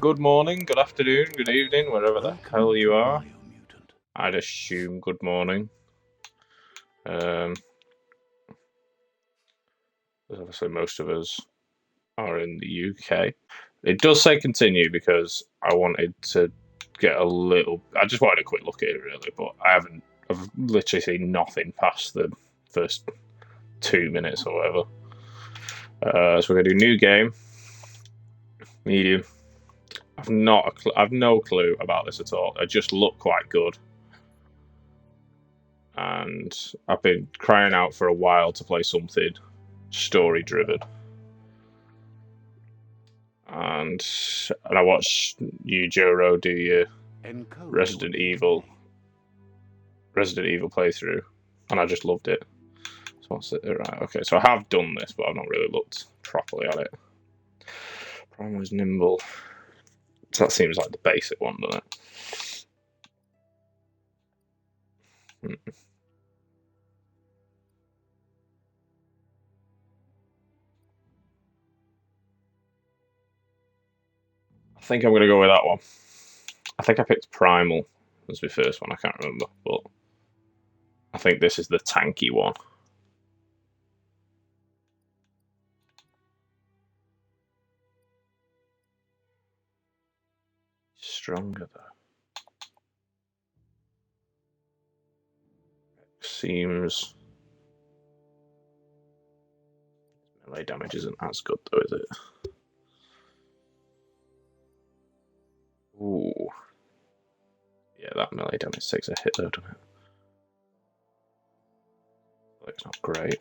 Good morning, good afternoon, good evening, wherever the hell you are. Biomutant. I'd assume good morning. Obviously most of us are in the UK. It does say continue because I wanted to get a little. I just wanted a quick look at it really, but I've literally seen nothing past the first 2 minutes or whatever. So we're gonna do new game, medium. I've no clue about this at all. It just looked quite good. And I've been crying out for a while to play something story driven. And I watched you, Joro, do your Resident Evil playthrough, and I just loved it. So what's it? Right, okay. So I have done this, but I've not really looked properly at it. Prime was nimble. So that seems like the basic one, doesn't it? I think I'm going to go with that one. I think I picked Primal as my first one. I can't remember, but I think this is the tanky one. Stronger though. Seems melee damage isn't as good though, is it? Ooh. Yeah, that melee damage takes a hit though, doesn't it? Well, it's not great.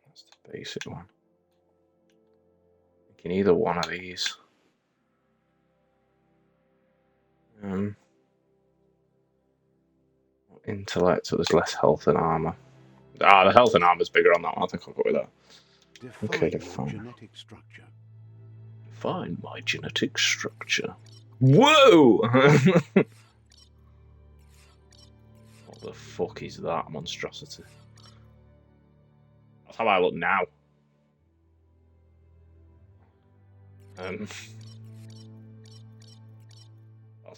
That's the basic one. I can either one of these. Intellect, so there's less health and armor. Ah, the health and armor's bigger on that one. I think I'll go with that. Okay, define. Genetic structure. Define my genetic structure. Whoa! What the fuck is that monstrosity? That's how I look now. That's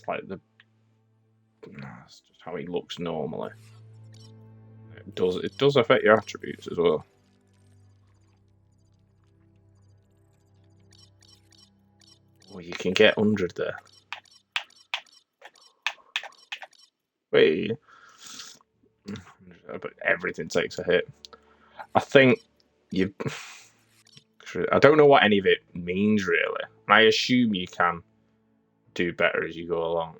like that's just how he looks normally. It does affect your attributes as well. Oh, you can get 100 there. Wait. But everything takes a hit. I think you. I don't know what any of it means really. I assume you can do better as you go along.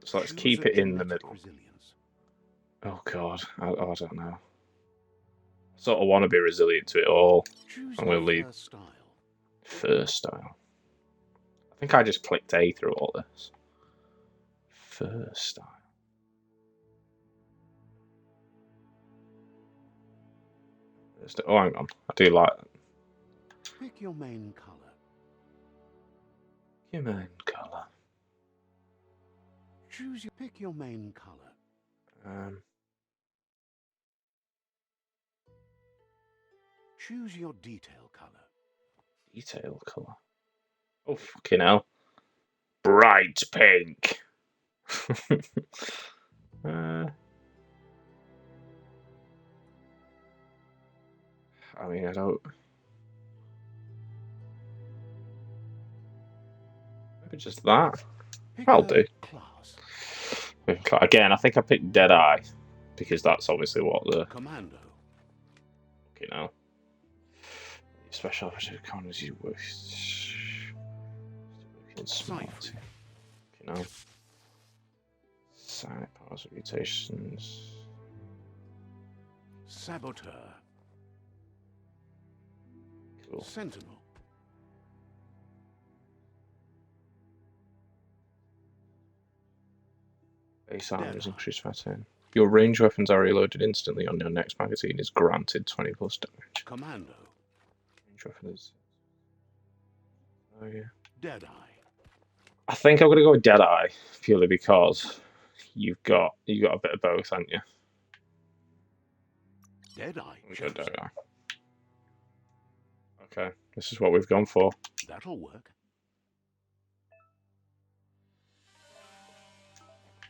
So let's keep it in the middle. Resilience. Oh god, I don't know. I sort of want to be resilient to it all. I'm going to leave first style. I think I just clicked A through all this. First style. Oh, hang on. I do like that. Pick your main color. Your main color. Pick your main color. Choose your detail color. Detail color. Oh fucking hell! Bright pink. I mean, I don't. Maybe just that. I'll do. Class. Again, I think I picked Deadeye because that's obviously what the Commando. You know. Special operative commands you work. Smart. You know. Side powers, mutations. Saboteur. Cool. Sentinel. Base armor is increased by 10. Your ranged weapons are reloaded instantly on your next magazine is granted 20 plus damage. Commando. Range weapons. Oh yeah. Deadeye. I think I'm gonna go with Deadeye purely because you got a bit of both, haven't you? Deadeye. Deadeye. Okay. This is what we've gone for. That'll work.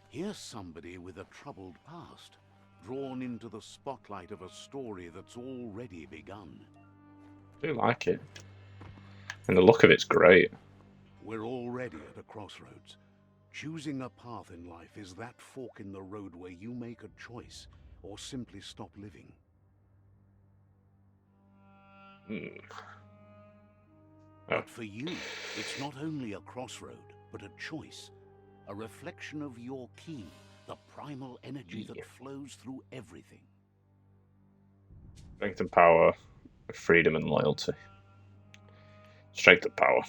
Here's somebody with a troubled past, drawn into the spotlight of a story that's already begun. I do like it. And the look of it's great. We're already at a crossroads. Choosing a path in life is that fork in the road where you make a choice or simply stop living. Oh. But for you, it's not only a crossroad, but a choice. A reflection of your key, the primal energy that flows through everything. Strength and power, freedom and loyalty. Strength and power.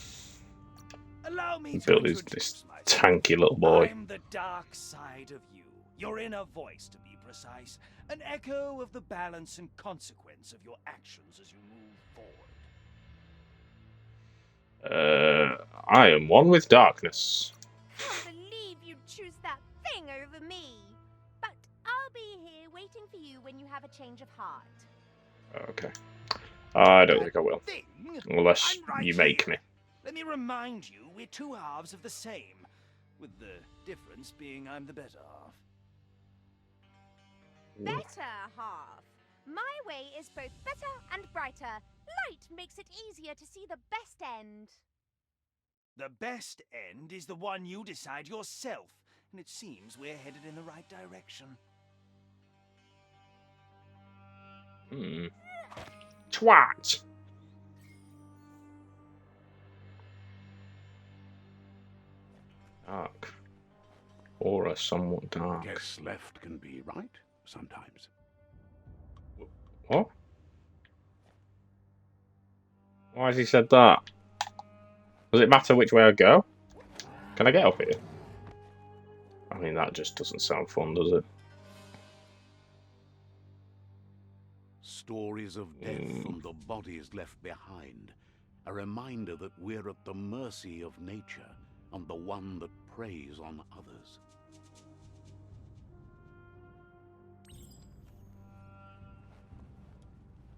Allow me to Build this tanky little boy. I'm the dark side of you. Your inner voice, to be precise. An echo of the balance and consequence of your actions as you move forward. I am one with darkness. Can't believe you'd choose that thing over me. But I'll be here waiting for you when you have a change of heart. Okay. I don't think I will. Thing? Unless I'm right you make here. me. Let me remind you, we're two halves of the same. With the difference being I'm the better half. Better half. My way is both better and brighter. Light makes it easier to see the best end. The best end is the one you decide yourself, and it seems we're headed in the right direction. Twat! Dark. Aura somewhat dark. Guess left can be right sometimes. What? Why has he said that? Does it matter which way I go? Can I get up here? I mean, that just doesn't sound fun, does it? Stories of death from the bodies left behind. A reminder that we're at the mercy of nature and the one that preys on others.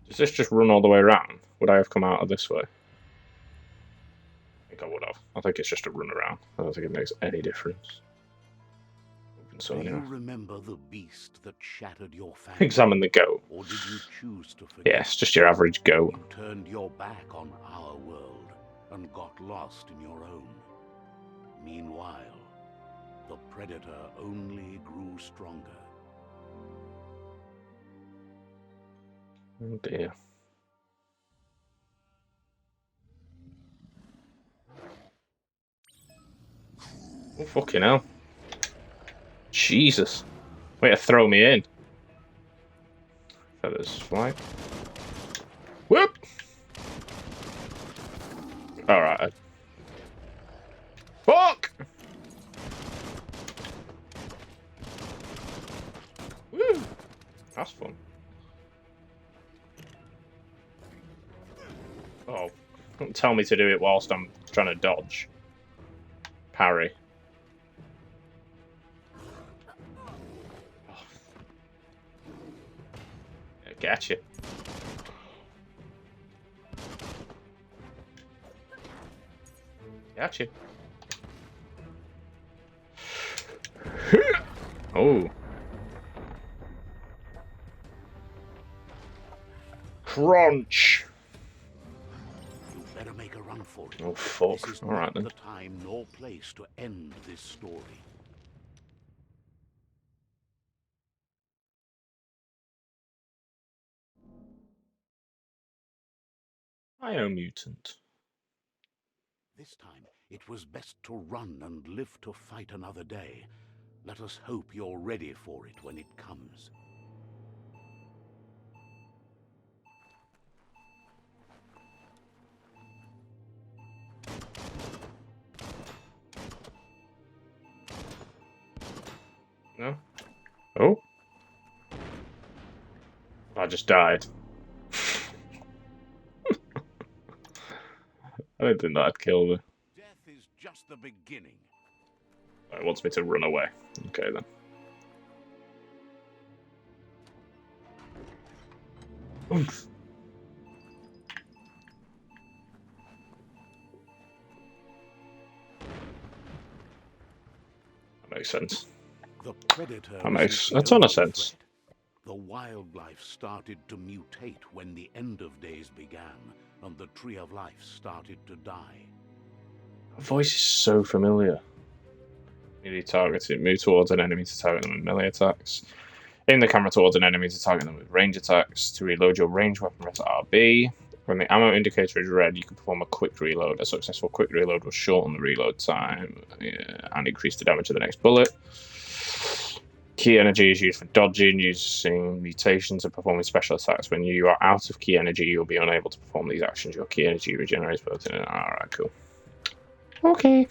Does this just run all the way around? Would I have come out of this way? I think I would have. I think it's just a run around. I don't think it makes any difference. So Do anyway. you remember the beast that shattered your family? Examine the goat. Or did you choose to forget? Yes, just your average goat. You turned your back on our world and got lost in your own. Meanwhile, the predator only grew stronger. Oh dear. Oh fucking hell. Jesus. Way to throw me in. Feathers fly. Whoop! Alright. Fuck! Woo! That's fun. Oh. Don't tell me to do it whilst I'm trying to dodge. Parry. Gotcha. Gotcha. Oh. Crunch. You better make a run for it. Oh fuck. This is Alright not then. the time nor place to end this story. Biomutant. This time, it was best to run and live to fight another day. Let us hope you're ready for it when it comes. No? Oh? I just died. I didn't think that'd kill me. Death is just the beginning. It wants me to run away. Okay then. Oomph. Makes sense. The predator That makes isn't a the ton of only sense. threat. The wildlife started to mutate when the end of days began, and the tree of life started to die. Her voice is so familiar. Melee targeting. Move towards an enemy to target them with melee attacks. Aim the camera towards an enemy to target them with range attacks. To reload your ranged weapon, press RB. When the ammo indicator is red, you can perform a quick reload. A successful quick reload will shorten the reload time and increase the damage of the next bullet. Key energy is used for dodging, using mutations, and performing special attacks. When you are out of key energy, you'll be unable to perform these actions. Your key energy regenerates both in. Alright, cool. Okay.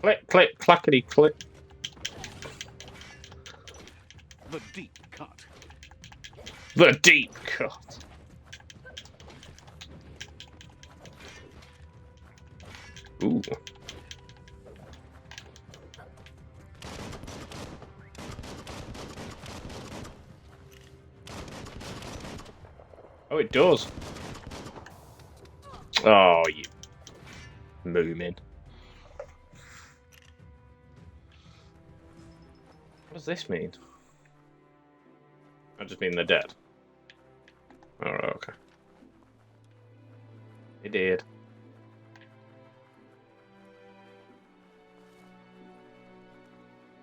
Click, click, clackety, click. The deep cut. The deep cut. Ooh. Oh, it does. Oh, you moomin. What does this mean? I just mean they're dead. Alright, okay. It did.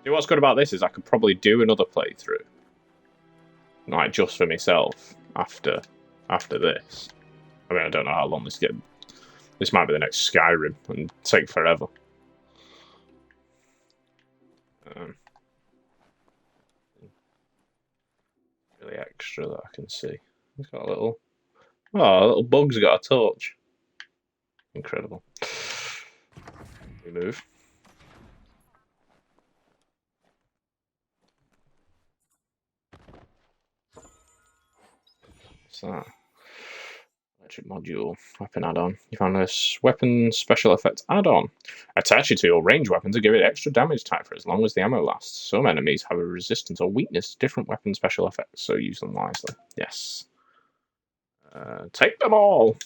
See, what's good about this is I could probably do another playthrough. Like, just for myself, after this. I mean, I don't know how long this gets. This might be the next Skyrim and take forever. Really extra that I can see. He's got a little... Oh, a little bug's got a torch. Incredible. We move. What's that? Electric module. Weapon add-on. You found this weapon special effects add-on. Attach it to your range weapon to give it extra damage type for as long as the ammo lasts. Some enemies have a resistance or weakness to different weapon special effects, so use them wisely. Yes. Take them all!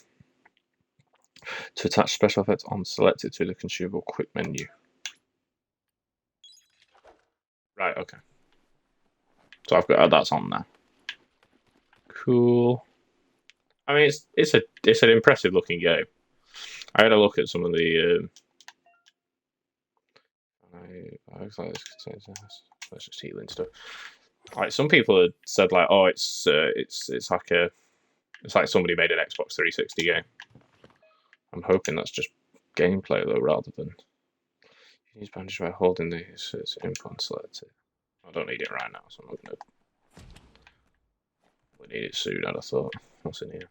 To attach special effects on, select it through the consumable quick menu. Right, okay. So I've got that's on there. Cool. I mean, it's an impressive looking game. I had a look at some of the. I was like, let's just healing stuff. Like some people had said, like, oh, it's like somebody made an Xbox 360 game. I'm hoping that's just gameplay though, rather than use bandage by holding these. It's input and selected. I don't need it right now, so I'm not gonna. We need it soon. I'd have thought. What's in here?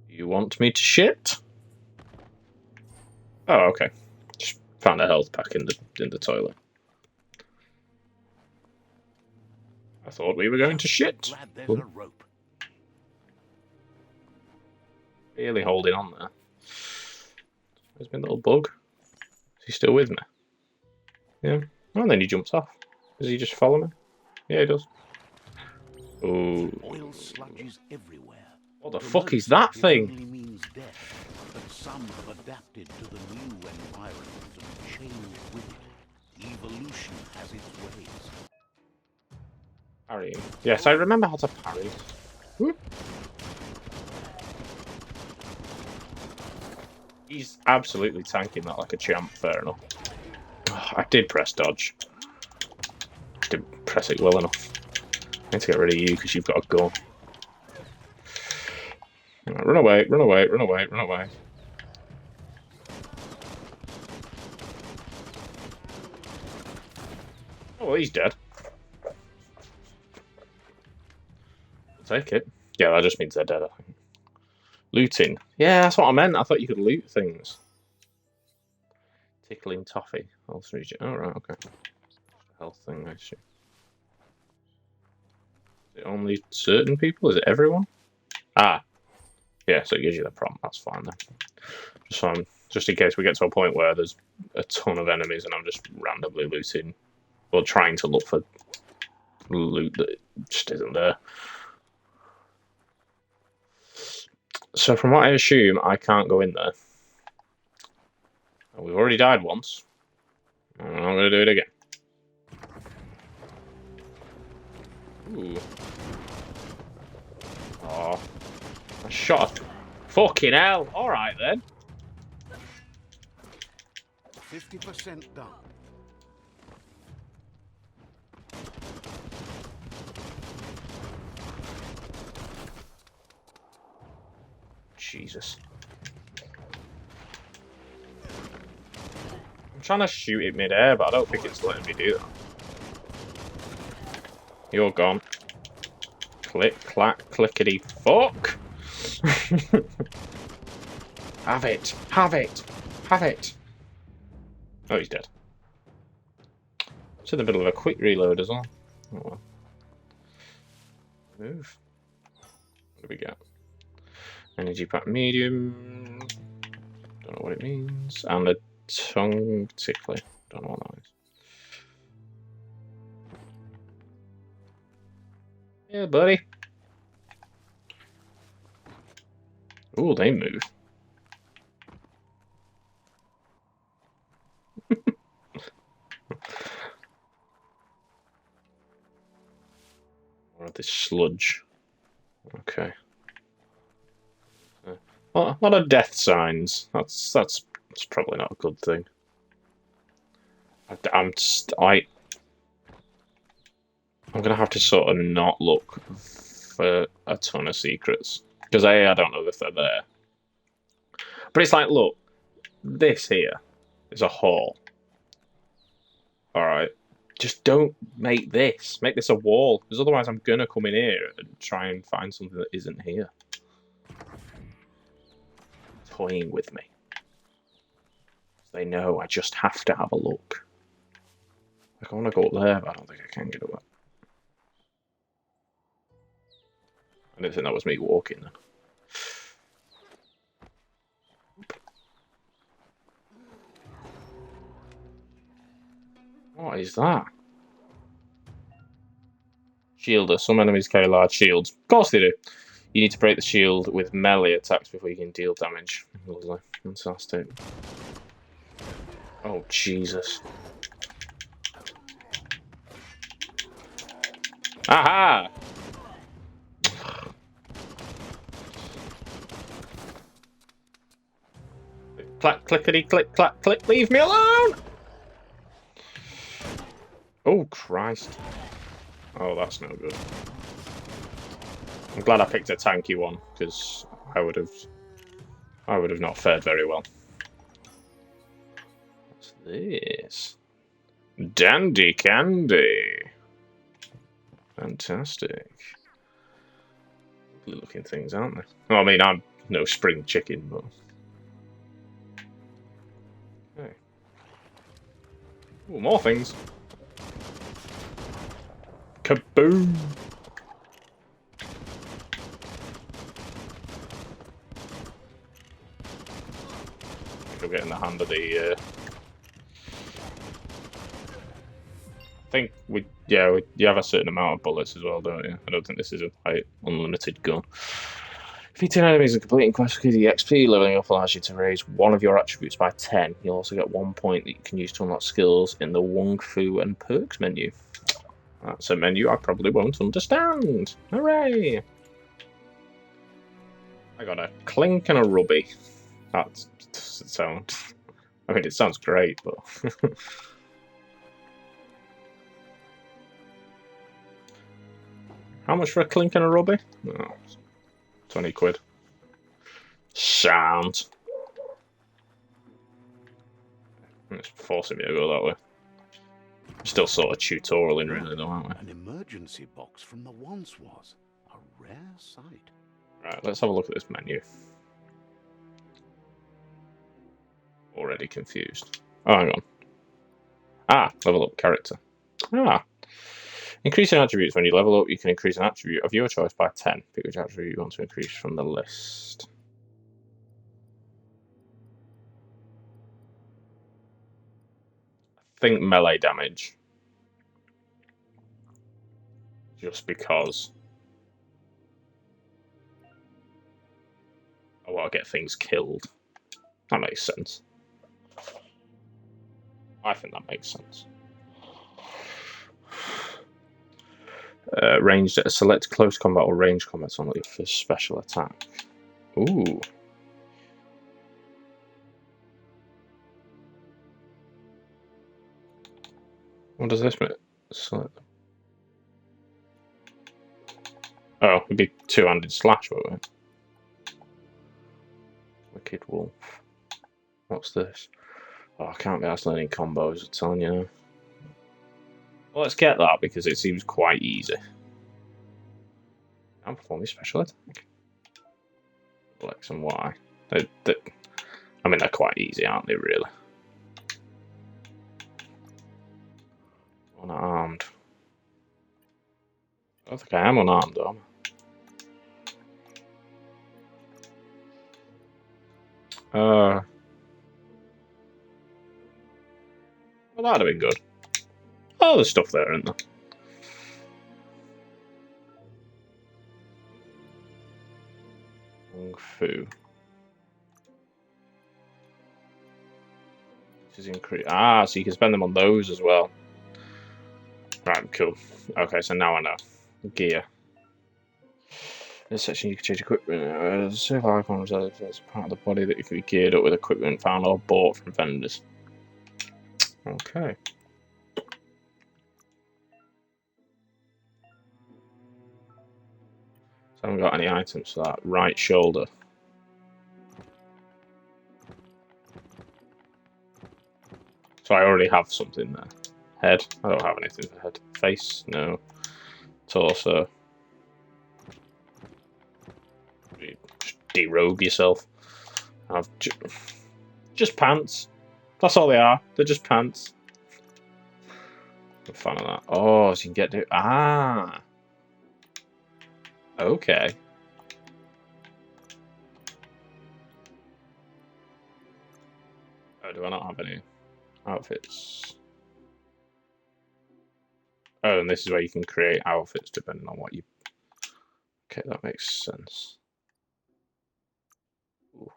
You want me to shit? Oh, okay. Just found a health pack in the toilet. I thought we were going to shit. Glad there's a rope. Really holding on there. There's my little bug. Is he still with me? Yeah. Oh, and then he jumps off. Does he just follow me? Yeah, he does. Oh. Oil sludges everywhere. What the fuck is that thing? It only means death, but some have adapted to the new environment and changed with it. Evolution has its ways. Parrying. Yes, I remember how to parry. Whoop. He's absolutely tanking that like a champ, fair enough. Oh, I did press dodge. Didn't press it well enough. I need to get rid of you because you've got a gun. Run away, run away, run away, run away. Oh, well, he's dead. I'll take it. Yeah, that just means they're dead, I think. Looting. Yeah, that's what I meant. I thought you could loot things. Tickling toffee. Health region. Oh, right, okay. Health thing, I see. Is it only certain people? Is it everyone? Ah. Yeah, so it gives you the prompt. That's fine then. Just in case we get to a point where there's a ton of enemies and I'm just randomly looting or trying to look for loot that just isn't there. So from what I assume, I can't go in there. We've already died once. I'm not going to do it again. Ooh. Oh. I shot a... Fucking hell! Alright then. 50% done. Jesus. I'm trying to shoot it mid-air, but I don't think it's letting me do that. You're gone. Click, clack, clickety, fuck! Have it! Have it! Have it! Oh, he's dead. It's in the middle of a quick reload as well. Oh well. Move. What do we get? Energy pack medium. Don't know what it means. And a tongue tickler. Don't know what that is. Yeah, buddy. Ooh, they move. More of this sludge. Okay. Well, a lot of death signs. That's probably not a good thing. I'm gonna have to sort of not look for a ton of secrets because I don't know if they're there. But it's like, look, this here is a hall. All right, just don't make this. Make this a wall, because otherwise I'm gonna come in here and try and find something that isn't here. Toying with me. They know I just have to have a look. Like, I want to go up there, but I don't think I can get up there. I didn't think that was me walking then. What is that? Shielder. Some enemies carry large shields. Of course they do. You need to break the shield with melee attacks before you can deal damage. Lovely. Fantastic. Oh, Jesus. Aha! Clack, clickety, click, clack, click. Leave me alone! Oh, Christ. Oh, that's no good. I'm glad I picked a tanky one, because I would have not fared very well. What's this? Dandy candy. Fantastic. Lovely looking things, aren't they? Well, I mean, I'm no spring chicken, but... Okay. Ooh, more things. Kaboom! I'll get in the hand of the... I think you have a certain amount of bullets as well, don't you? I don't think this is a quite unlimited gun. Defeating enemies and completing quests with the XP leveling up allows you to raise one of your attributes by 10. You'll also get 1 point that you can use to unlock skills in the Wung Fu and Perks menu. That's a menu I probably won't understand. Hooray! I got a clink and a rubby. That doesn't sound... I mean, it sounds great, but... How much for a clink and a rubby? Oh, 20 quid. Sound. It's forcing me to go that way. Still sort of tutorialing, really, though, aren't we? An emergency box from the once was. A rare sight. Right, let's have a look at this menu. Already confused. Oh, hang on. Ah, level up character. Ah. Increasing attributes. When you level up, you can increase an attribute of your choice by 10. Pick which attribute you want to increase from the list. I think melee damage. Just because I want to get things killed. That makes sense. I think that makes sense. Ranged, select close combat or range combat only for special attack. Ooh. What does this mean? Select. Oh, it'd be two-handed slash, won't it? Wicked Wolf. What's this? Oh, I can't be asked learning combos, I'm telling you. Well, let's get that because it seems quite easy. I'm performing special attack. X and Y. I mean, they're quite easy, aren't they, really? Unarmed. I don't think I am unarmed, though. Well, that'd have been good. Oh, there's stuff there, isn't there? Kung Fu. This is increase. Ah, so you can spend them on those as well. Right, cool. Okay, so now I know. Gear. In this section, you can change equipment. Several icons as part of the body that you can be geared up with equipment found or bought from vendors. Okay. So I haven't got any items for that. Right shoulder. So I already have something there. Head. I don't have anything for head. Face. No. Torso. Just derobe yourself. I've just pants. That's all they are. They're just pants. I'm a fan of that. Oh, so you can get to... Ah. Okay. Oh, do I not have any outfits? Oh, and this is where you can create outfits depending on what you... Okay, that makes sense. Ooh.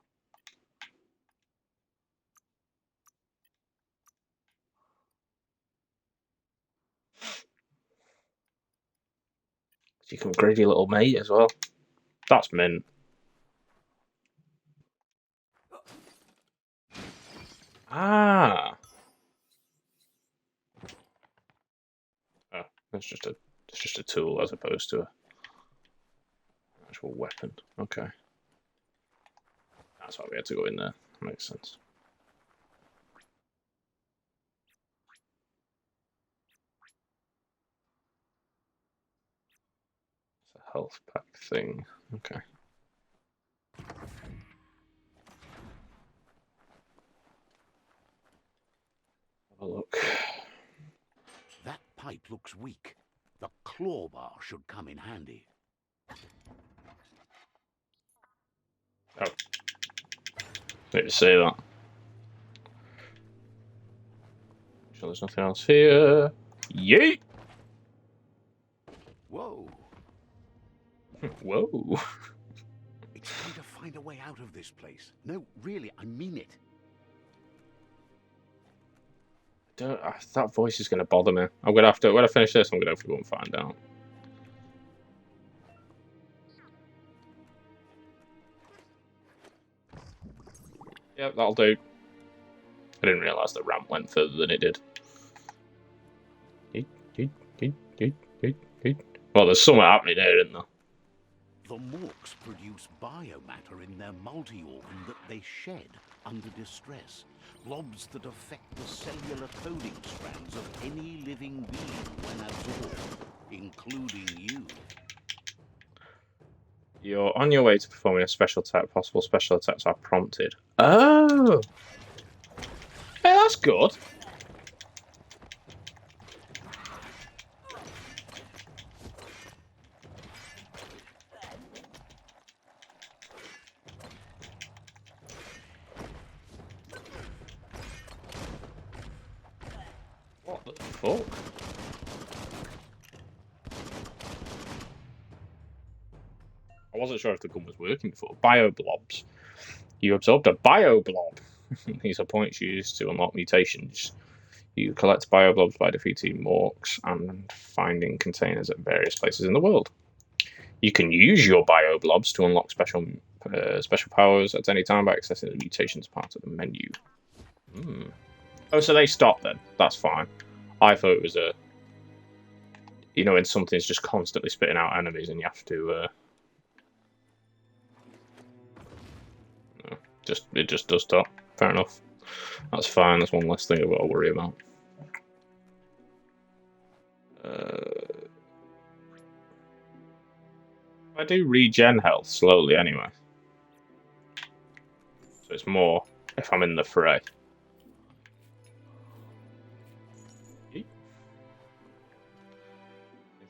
So you can upgrade your little mate as well. That's mint. Ah. Oh, it's just a tool as opposed to an actual weapon. Okay. That's why we had to go in there. Makes sense. It's a health pack thing. Okay. Have a look. That pipe looks weak. The claw bar should come in handy. Oh. Need to say that. Sure there's nothing else here. Yeet! Whoa! Whoa. It's time to find a way out of this place. No, really, I mean it. That voice is going to bother me. I'm going to have to, when I finish this, I'm going to have to go and find out. Yep, that'll do. I didn't realise the ramp went further than it did. Well, there's something happening here, isn't there? The Morks produce biomatter in their multi-organ that they shed under distress. Blobs that affect the cellular coding strands of any living being when absorbed, including you. You're on your way to performing a special attack. Possible special attacks are prompted. Oh! Hey, that's good. What the fuck? wasn't sure if the gun was working before. Bioblobs. You absorbed a bioblob. These are points used to unlock mutations. You collect bioblobs by defeating morks and finding containers at various places in the world. You can use your bioblobs to unlock special powers at any time by accessing the mutations part of the menu. Oh, so they stop then. That's fine. I thought it was a... You know, when something's just constantly spitting out enemies and you have to... it just does stop. Fair enough. That's fine. That's one less thing I've got to worry about. I do regen health slowly anyway. So it's more if I'm in the fray.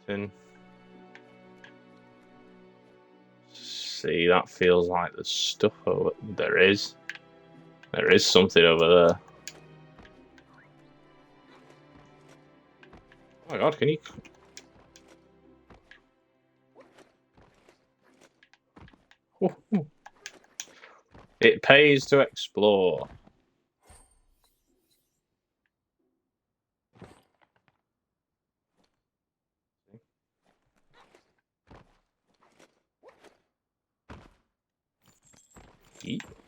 Anything? See, that feels like there's stuff over there. Is something over there. Oh my god, can you... Ooh. It pays to explore.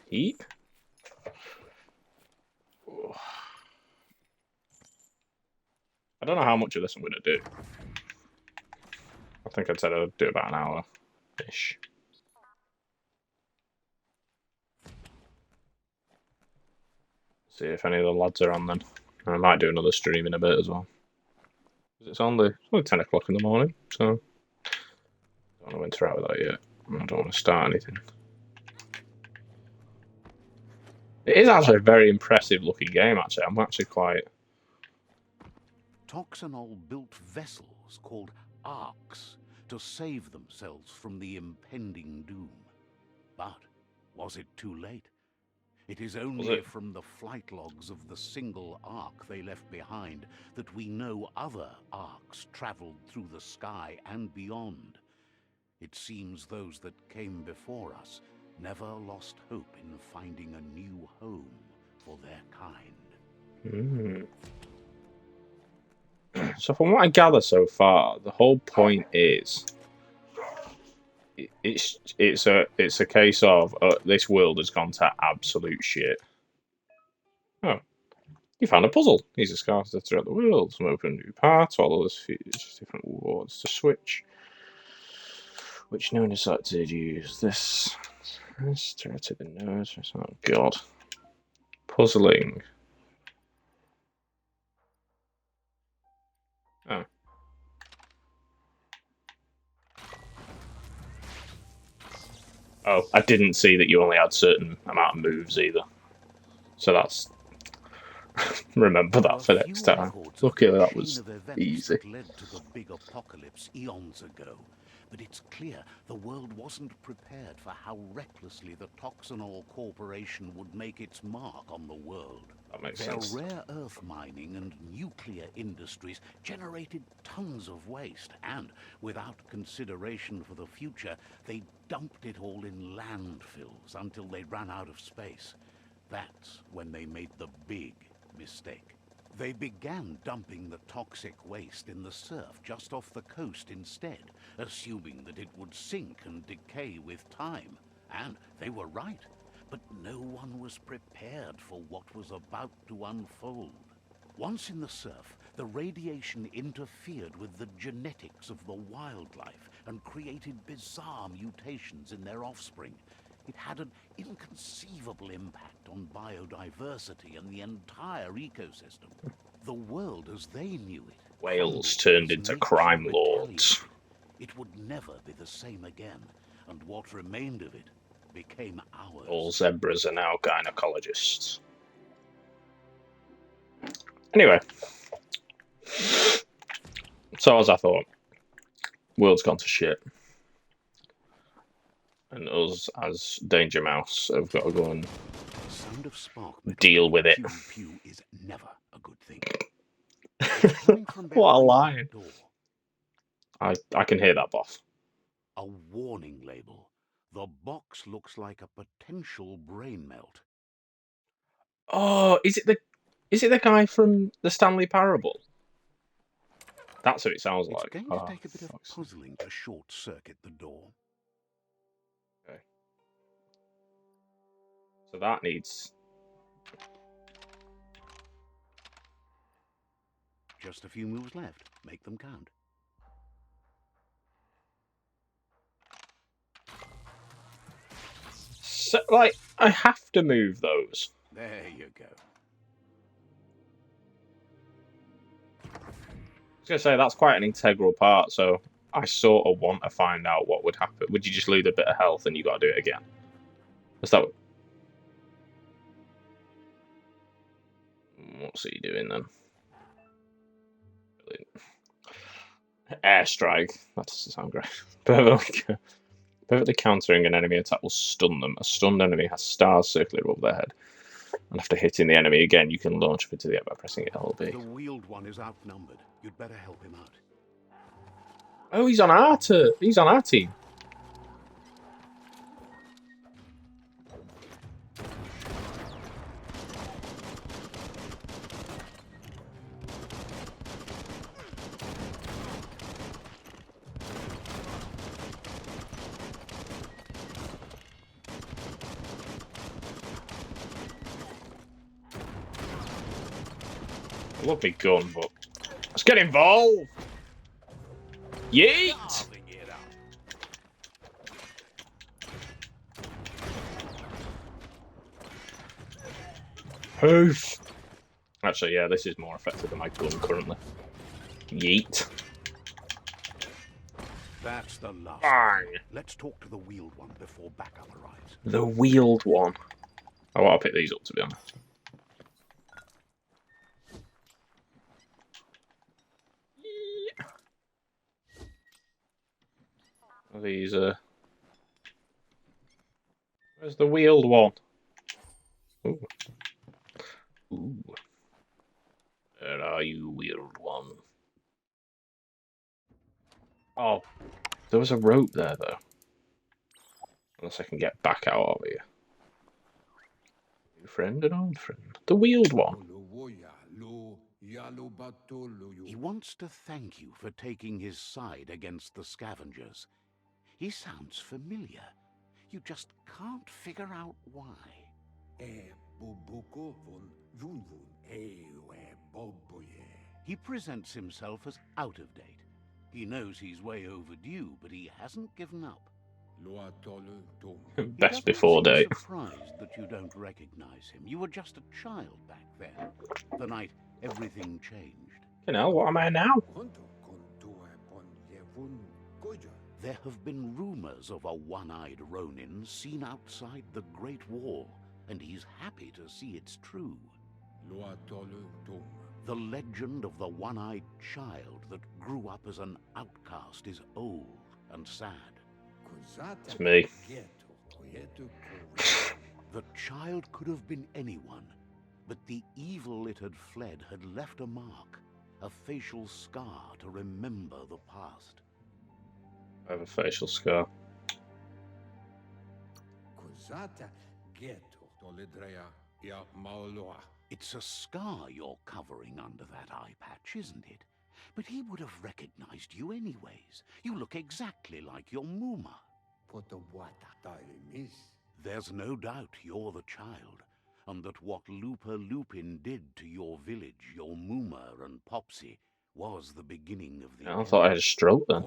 Eat. I don't know how much of this I'm going to do. I think I'd said I'd do about an hour-ish. See if any of the lads are on then. I might do another stream in a bit as well. It's only 10 o'clock in the morning, so I don't want to enter out with that yet. I don't want to start anything. It is actually a very impressive looking game, actually. I'm actually quite... Toxanol built vessels called arks to save themselves from the impending doom. But was it too late? It is only from the flight logs of the single ark they left behind that we know other arks traveled through the sky and beyond. It seems those that came before us never lost hope in finding a new home for their kind. So from what I gather so far, the whole point is it's a case of this world has gone to absolute shit. Oh, you found a puzzle. These are scars throughout the world. Some open new parts, all others features different wards to switch. Which known as that did use this to rotate the nose. Oh god. Puzzling. Oh. Oh, I didn't see that you only had certain amount of moves either. So that's... Remember that for next time. Luckily that was easy. Led to the big apocalypse eons ago. But it's clear the world wasn't prepared for how recklessly the Toxanol Corporation would make its mark on the world. That makes Their sense. rare earth mining and nuclear industries generated tons of waste, and without consideration for the future, they dumped it all in landfills until they ran out of space. That's when they made the big mistake. They began dumping the toxic waste in the surf just off the coast instead, assuming that it would sink and decay with time. And they were right. But no one was prepared for what was about to unfold. Once in the surf, the radiation interfered with the genetics of the wildlife and created bizarre mutations in their offspring. It had an inconceivable impact on biodiversity and the entire ecosystem. The world as they knew it. Whales turned into crime lords. It would never be the same again, and what remained of it became ours. All zebras are now gynecologists. Anyway. So as I thought, world's gone to shit. And us, as Danger Mouse, have got to go and deal with it. Pew is never a good thing. What a line. I can hear that, boss. A warning label The box looks like a potential brain melt. Oh, is it the guy from the Stanley Parable? That's what it sounds It's like. going to Oh, take a bit of puzzling to short-circuit the door. okay. So that needs... Just a few moves left. Make them count. So, like, I have to move those. There you go. I was going to say, that's quite an integral part, so I sort of want to find out what would happen. Would you just lose a bit of health and you got to do it again? Is that... What's he doing then? Brilliant. Airstrike. That doesn't sound great. Perfectly countering an enemy attack will stun them. A stunned enemy has stars circling above their head. And after hitting the enemy again, you can launch up into the air by pressing LB. The wheeled one is outnumbered. You'd better help him out. Oh, he's on our team. I love my gun, but let's get involved. Yeet! Poof! Actually, yeah, this is more effective than my gun currently. Yeet. That's the last. Bang! Let's talk to the wheeled one before backup arrives. The wheeled one. I want to pick these up, to be honest. These where's the wheeled one? Ooh. Ooh. Where are you, wheeled one? Oh, there was a rope there, though. Unless I can get back out of here. New friend and old friend. The wheeled one. He wants to thank you for taking his side against the scavengers. He sounds familiar. You just can't figure out why. He presents himself as out of date. He knows he's way overdue, but he hasn't given up. Best before date. He's surprised that you don't recognize him. You were just a child back then. The night everything changed. You know, what am I now? There have been rumors of a one-eyed Ronin seen outside the Great Wall, and he's happy to see it's true. The legend of the one-eyed child that grew up as an outcast is old and sad. It's me. The child could have been anyone, but the evil it had fled had left a mark, a facial scar to remember the past. I have a facial scar. It's a scar you're covering under that eye patch, isn't it? But he would have recognized you anyways. You look exactly like your Muma. There's no doubt you're the child, and that what Looper Lupin did to your village, your Muma and Popsy, was the beginning of the Yeah, I thought I had a stroke then.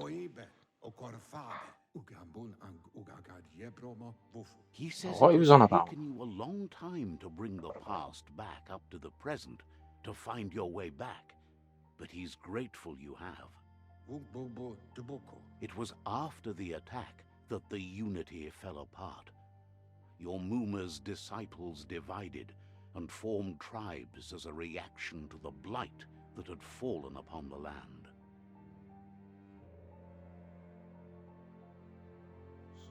He says What he was on about? It's taken you a long time to bring the past back up to the present, to find your way back, but he's grateful you have. It was after the attack that the unity fell apart. Your Muma's disciples divided and formed tribes as a reaction to the blight that had fallen upon the land.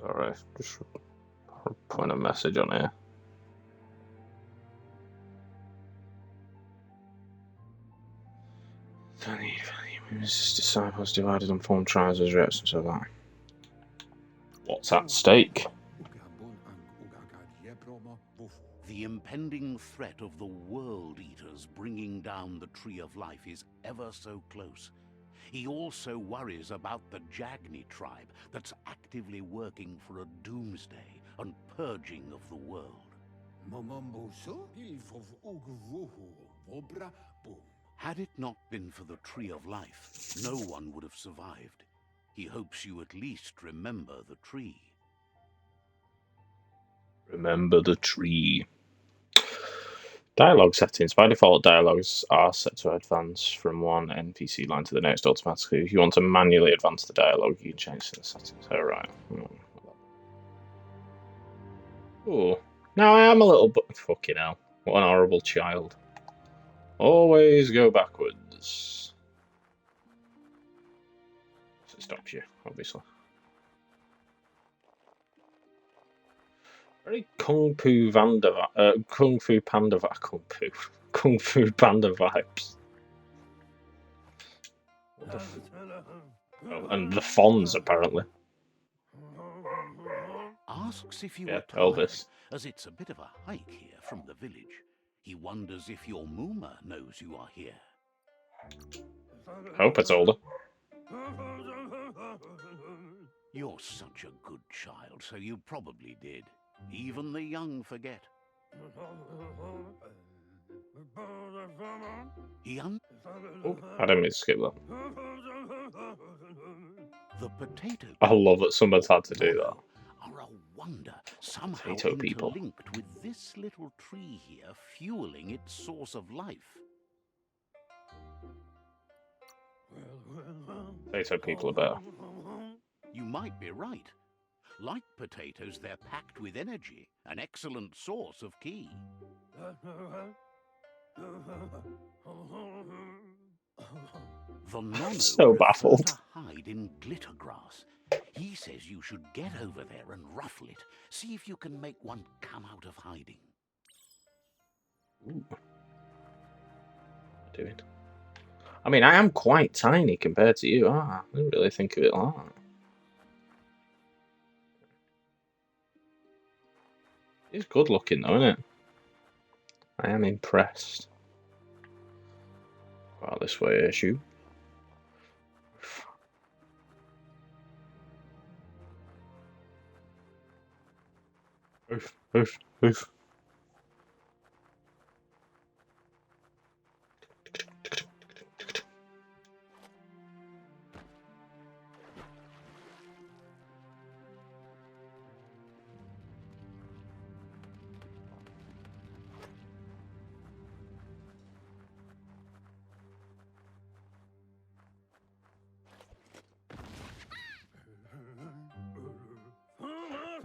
Sorry, just putting a message on here. His disciples divided and formed tribes as reactions to that. What's at stake? The impending threat of the World Eaters bringing down the Tree of Life is ever so close. He also worries about the Jagni tribe that's actively working for a doomsday and purging of the world. Had it not been for the Tree of Life, no one would have survived. He hopes you at least remember the tree. Remember the tree. Dialogue settings. By default, dialogues are set to advance from one NPC line to the next automatically. If you want to manually advance the dialogue, you can change the settings. Alright. Oh. Now I am a little bit... Fucking hell. What an horrible child. Always go backwards. So it stops you, obviously. Very Kung Fu Panda vibes. Oh, and the Fonz apparently. Asks if you Yeah, are tired, Elvis. as it's a bit of a hike here from the village. He wonders if your Mooma knows you are here. Hope it's older. You're such a good child, so you probably did. Even the young forget. Oh, I don't mean to skip that. The potato I love that someone's had to do that. Are a wonder, somehow Potato people. interlinked with this little tree here, fueling its source of life. Potato people are better. You might be right. Like potatoes, they're packed with energy, an excellent source of ki. The Nono So prefer baffled. to hide in glitter grass. He says you should get over there and ruffle it. See if you can make one come out of hiding. Ooh. Do it. I mean, I am quite tiny compared to you. I didn't really think of it like that. It's good looking though, isn't it? I am impressed. Well, this way, issue. Oof, oof, oof.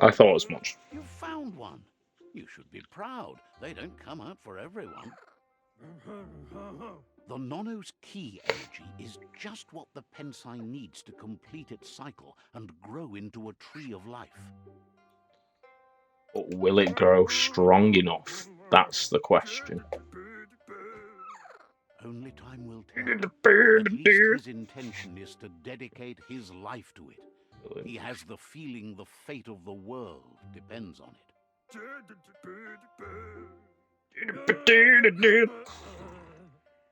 I thought as much. You found one. You should be proud. They don't come out for everyone. The Nono's ki energy is just what the Pensai needs to complete its cycle and grow into a tree of life. But will it grow strong enough? That's the question. Only time will tell. At least his intention is to dedicate his life to it. He has the feeling the fate of the world depends on it.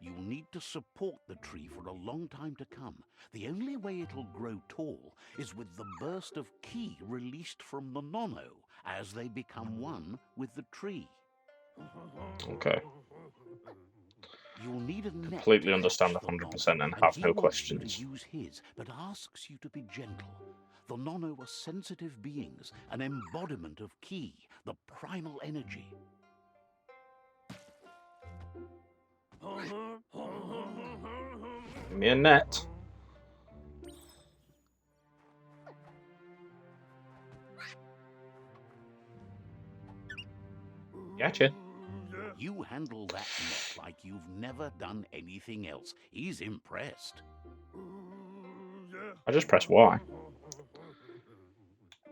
You'll need to support the tree for a long time to come. The only way it'll grow tall is with the burst of ki released from the Nono as they become one with the tree. Okay. You'll need a net Completely to understand catch the 100% Nono, and have he no wants you questions. to use his, but asks you to be gentle. The Nono are sensitive beings, an embodiment of ki, the primal energy. Give me a net. Gotcha. You handle that net like you've never done anything else. He's impressed. I just press Y.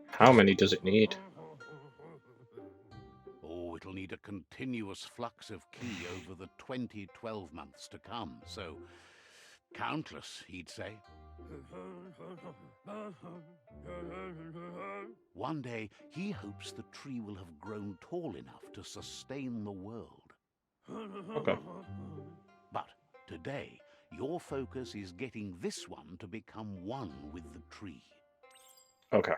How many does it need? Oh, it'll need a continuous flux of ki over the 12 months to come, so countless, he'd say. One day, he hopes the tree will have grown tall enough to sustain the world. Okay. But today, your focus is getting this one to become one with the tree. Okay.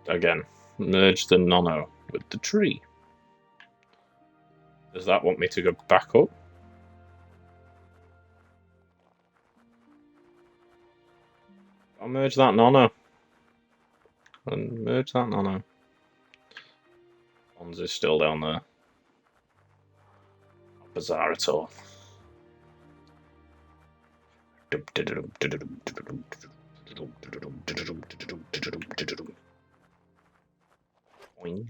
Again, merge the nono with the tree. Does that want me to go back up? I'll merge that nono. And merge that nono. Ons is still down there. Not bizarre at all. Boing.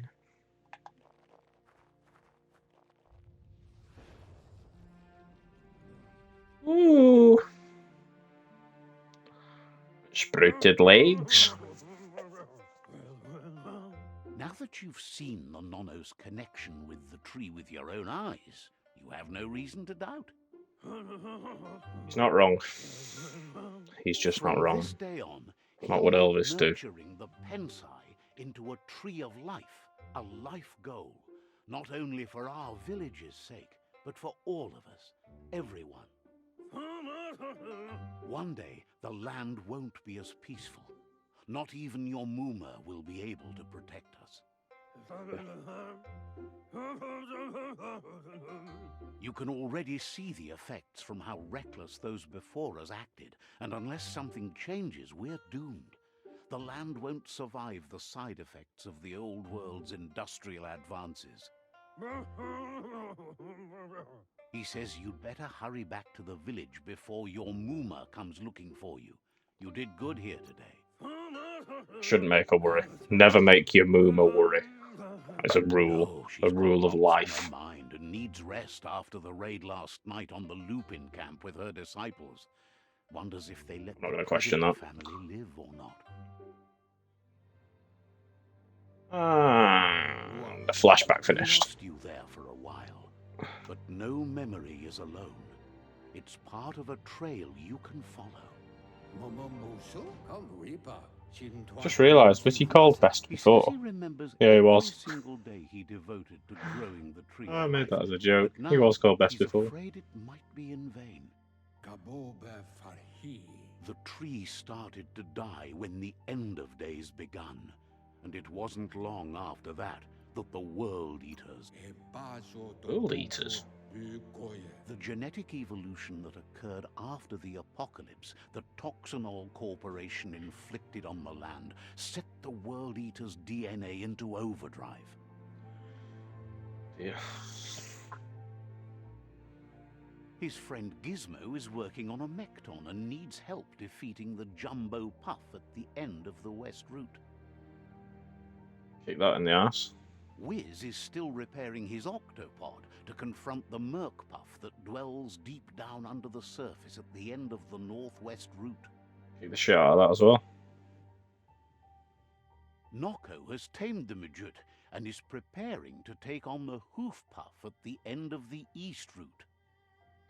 Ooh. Sprouted legs. Now that you've seen the nono's connection with the tree with your own eyes, you have no reason to doubt. He's not wrong. He's just not From wrong. this day on, Not he'll what make Elvis do. nurturing the pensai into a tree of life, a life goal, not only for our village's sake, but for all of us, everyone. One day, the land won't be as peaceful. Not even your Mooma will be able to protect us. You can already see the effects from how reckless those before us acted, and unless something changes, we're doomed. The land won't survive the side effects of the old world's industrial advances. He says you'd better hurry back to the village before your Mooma comes looking for you. You did good here today. Shouldn't make her worry. Never make your Mooma worry. It's a rule. No, A she's rule got of lots life. on her mind and needs rest after the raid last night on the Lupin camp with her disciples. Wonders if they let I'm not the gonna question Predator that. family live or not. The flashback We finished. lost you there for a while, but no memory is alone. It's part of a trail you can follow. Just realised, was he called Best He says before? he remembers Yeah, he every was. single day he devoted to growing the tree. I of made life, that as a joke. but He now was called Best he's before. afraid it might be in vain. The tree started to die when the end of days begun, and it wasn't long after that that the World Eaters, World Eaters? the genetic evolution that occurred after the apocalypse the Toxinol Corporation inflicted on the land, set the World Eaters' DNA into overdrive. Yeah. His friend Gizmo is working on a Mekton and needs help defeating the Jumbo Puff at the end of the West Route. Kick that in the ass. Wiz is still repairing his octopod to confront the Merc Puff that dwells deep down under the surface at the end of the Northwest Route. Kick the shit out of that as well. Noko has tamed the Majut and is preparing to take on the Hoof Puff at the end of the East Route.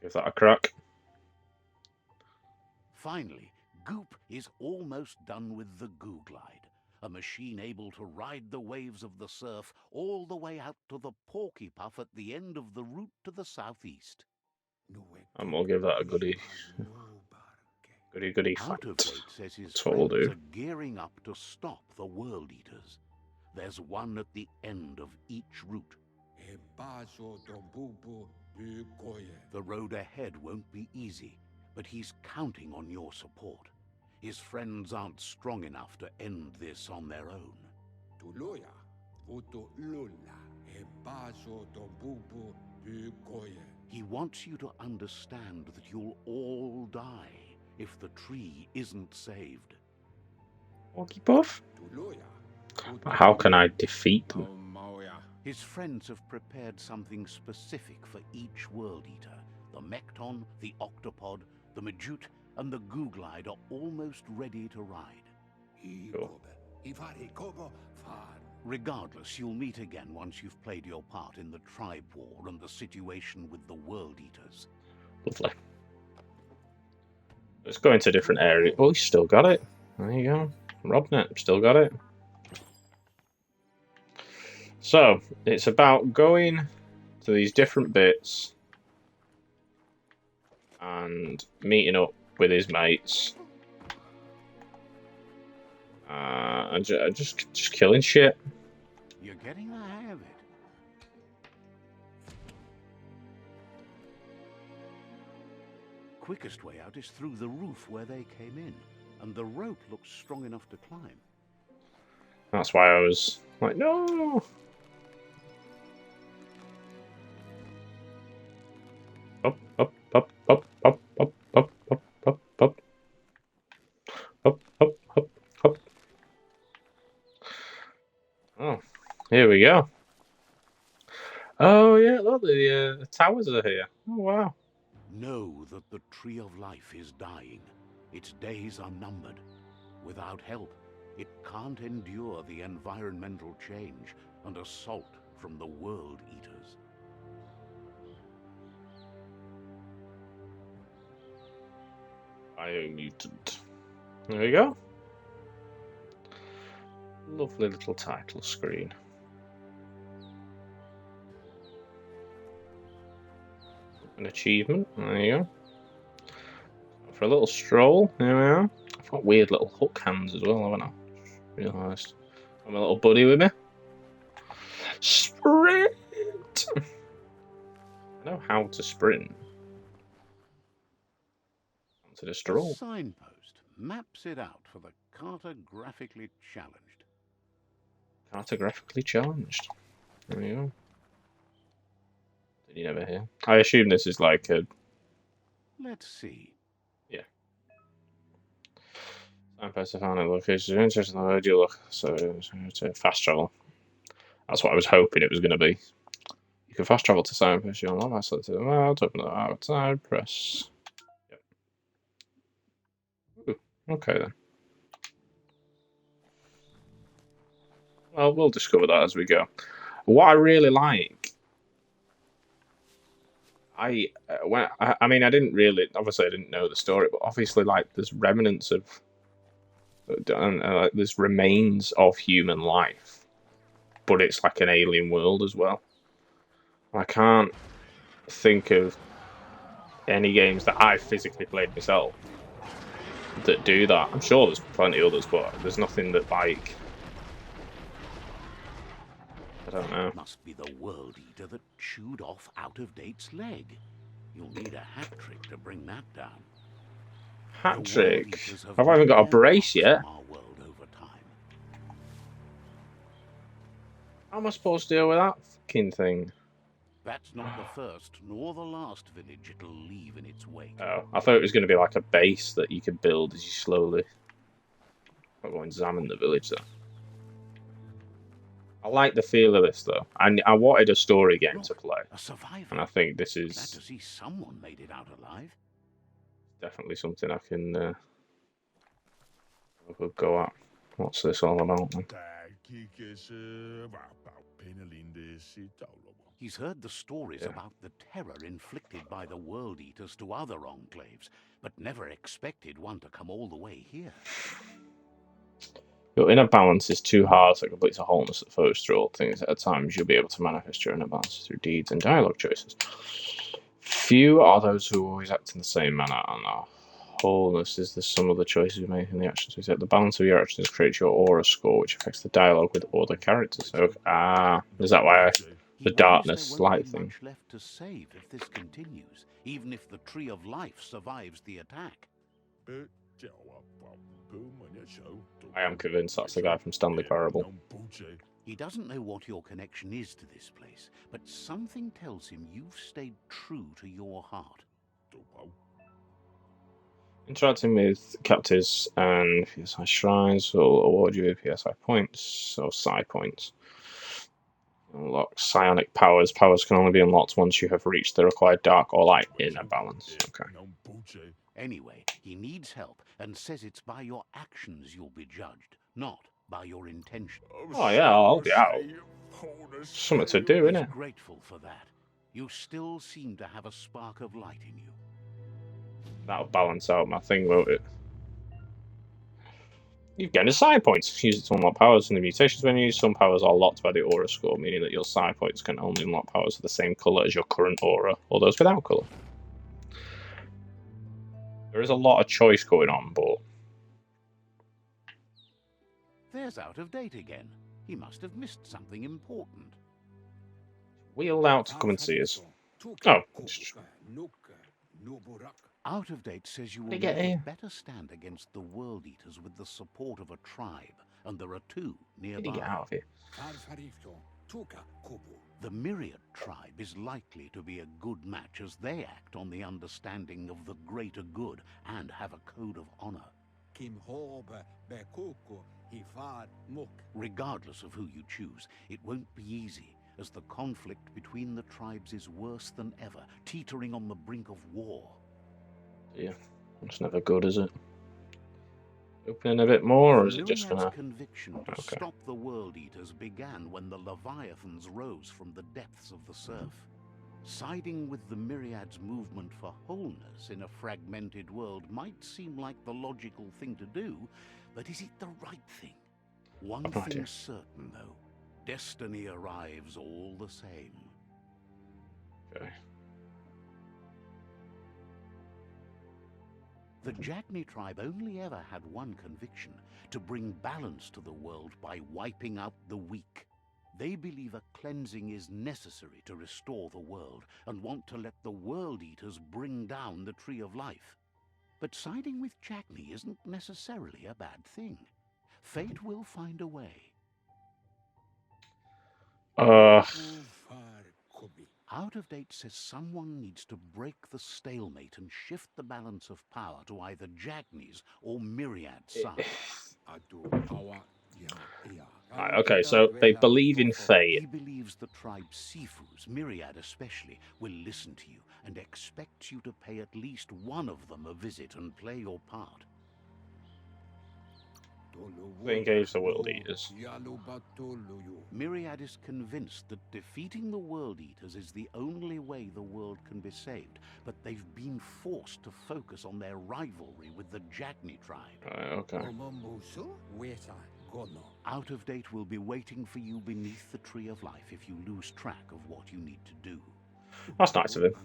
Give that a crack. Finally, Goop is almost done with the Goo Glide, a machine able to ride the waves of the surf all the way out to the Porky Puff at the end of the route to the southeast. And we'll give that a goodie. Goody fat. Counterfeit says his That's what we'll friends do. are gearing up to stop the World Eaters. There's one at the end of each route. The road ahead won't be easy, but he's counting on your support. His friends aren't strong enough to end this on their own. He wants you to understand that you'll all die if the tree isn't saved. Porky Puff? But how can I defeat them? His friends have prepared something specific for each World Eater. The Mekton, the Octopod, the Majut, and the Goo Glide are almost ready to ride. Cool. Regardless, you'll meet again once you've played your part in the tribe war and the situation with the World Eaters. Lovely. Let's go into different areas. Oh, he's still got it. There you go. Robnet, still got it. So, it's about going to these different bits and meeting up with his mates. And just killing shit. You're getting the hang of it. Quickest way out is through the roof where they came in, and the rope looks strong enough to climb. That's why I was like, no. Up, up, up, up, up, up, up, up, up, up. Up, up, up, up. Oh, here we go. Oh yeah, look, the towers are here. Oh wow. Know that the Tree of Life is dying. Its days are numbered. Without help, it can't endure the environmental change and assault from the World Eaters. Biomutant. There we go. Lovely little title screen. An achievement. There you go. For a little stroll. There we are. I've got weird little hook hands as well, haven't I? Realised. Got my little buddy with me. Sprint! I know how to sprint. Onto the stroll. The signpost maps it out for the cartographically challenged. Cartographically challenged. There we go. Did you never hear? I assume this is like a... Let's see. Yeah. Signpost to find a location. You're interested in the road you look. So, fast travel. That's what I was hoping it was going to be. You can fast travel to signpost. You'll not pass it to the world. Open the outside. Press. Yep. Ooh, okay then. Well, we'll discover that as we go. What I really like, I mean, I didn't really, obviously, I didn't know the story, but obviously, like, there's remnants of, there's remains of human life, but it's like an alien world as well. I can't think of any games that I physically played myself that do that. I'm sure there's plenty others, but there's nothing that, like, I don't know. It must be the World Eater that chewed off Out-of-Date's leg. You'll need a hat trick to bring that down. Hat trick? I've not even got a brace yet. How am I supposed to deal with that fucking thing? That's not the first nor the last village it'll leave in its wake. Oh, I thought it was going to be like a base that you could build as you slowly... I'll go and examine the village though. I like the feel of this though. I wanted a story game to play, and I think this is glad to see someone made it out alive. Definitely something I can go at. What's this all about then? He's heard the stories about the terror inflicted by the World Eaters to other enclaves, but never expected one to come all the way here. Your inner balance is too hard, so it completes a wholeness that flows through all things at times. You'll be able to manifest your inner balance through deeds and dialogue choices. Few are those who always act in the same manner, and our wholeness is the sum of the choices we make and the actions we take. The balance of your actions creates your aura score, which affects the dialogue with other characters. So, is that why the darkness light thing? Much left to save if this continues, even if the Tree of Life survives the attack. I am convinced that's the guy from Stanley Parable. He doesn't know what your connection is to this place, but something tells him you've stayed true to your heart. Interacting with captives and PSI shrines will award you PSI points, or psi points. Unlock psionic powers. Powers can only be unlocked once you have reached the required dark or light inner balance. Okay. Anyway, he needs help and says it's by your actions you'll be judged, not by your intention. Oh yeah, I'll help you out. Something to do, innit? Grateful for that. You still seem to have a spark of light in you. That'll balance out my thing, won't it? You've gained a side point. Use it to unlock powers in the mutations menu. Some powers are locked by the aura score, meaning that your side points can only unlock powers of the same colour as your current aura, or those without colour. There is a lot of choice going on, but... There's Out of Date again. He must have missed something important. Wheeled out to come and see us. Oh. Out of Date says you will make a better stand against the World Eaters with the support of a tribe, and there are two nearby. Did he get out of here? The Myriad tribe is likely to be a good match as they act on the understanding of the greater good and have a code of honor. Regardless of who you choose, it won't be easy, as the conflict between the tribes is worse than ever, teetering on the brink of war. Yeah, it's never good, is it? Opening a bit more, or is it just gonna... conviction to stop the World Eaters began when the Leviathans rose from the depths of the surf. Siding with the Myriad's movement for wholeness in a fragmented world might seem like the logical thing to do, but is it the right thing? One thing's certain, though. Destiny arrives all the same. Okay. The Jagni tribe only ever had one conviction: to bring balance to the world by wiping out the weak. They believe a cleansing is necessary to restore the world, and want to let the World Eaters bring down the Tree of Life. But siding with Jagni isn't necessarily a bad thing. Fate will find a way. Out of Date says someone needs to break the stalemate and shift the balance of power to either Jagni's or Myriad's side. Right, okay, so they believe in fate. He believes the tribe Sifus, Myriad especially, will listen to you and expects you to pay at least one of them a visit and play your part. They engage the World Eaters. Myriad is convinced that defeating the World Eaters is the only way the world can be saved, but they've been forced to focus on their rivalry with the Jagni tribe. Right, okay. Out of Date will be waiting for you beneath the Tree of Life if you lose track of what you need to do. That's nice of him.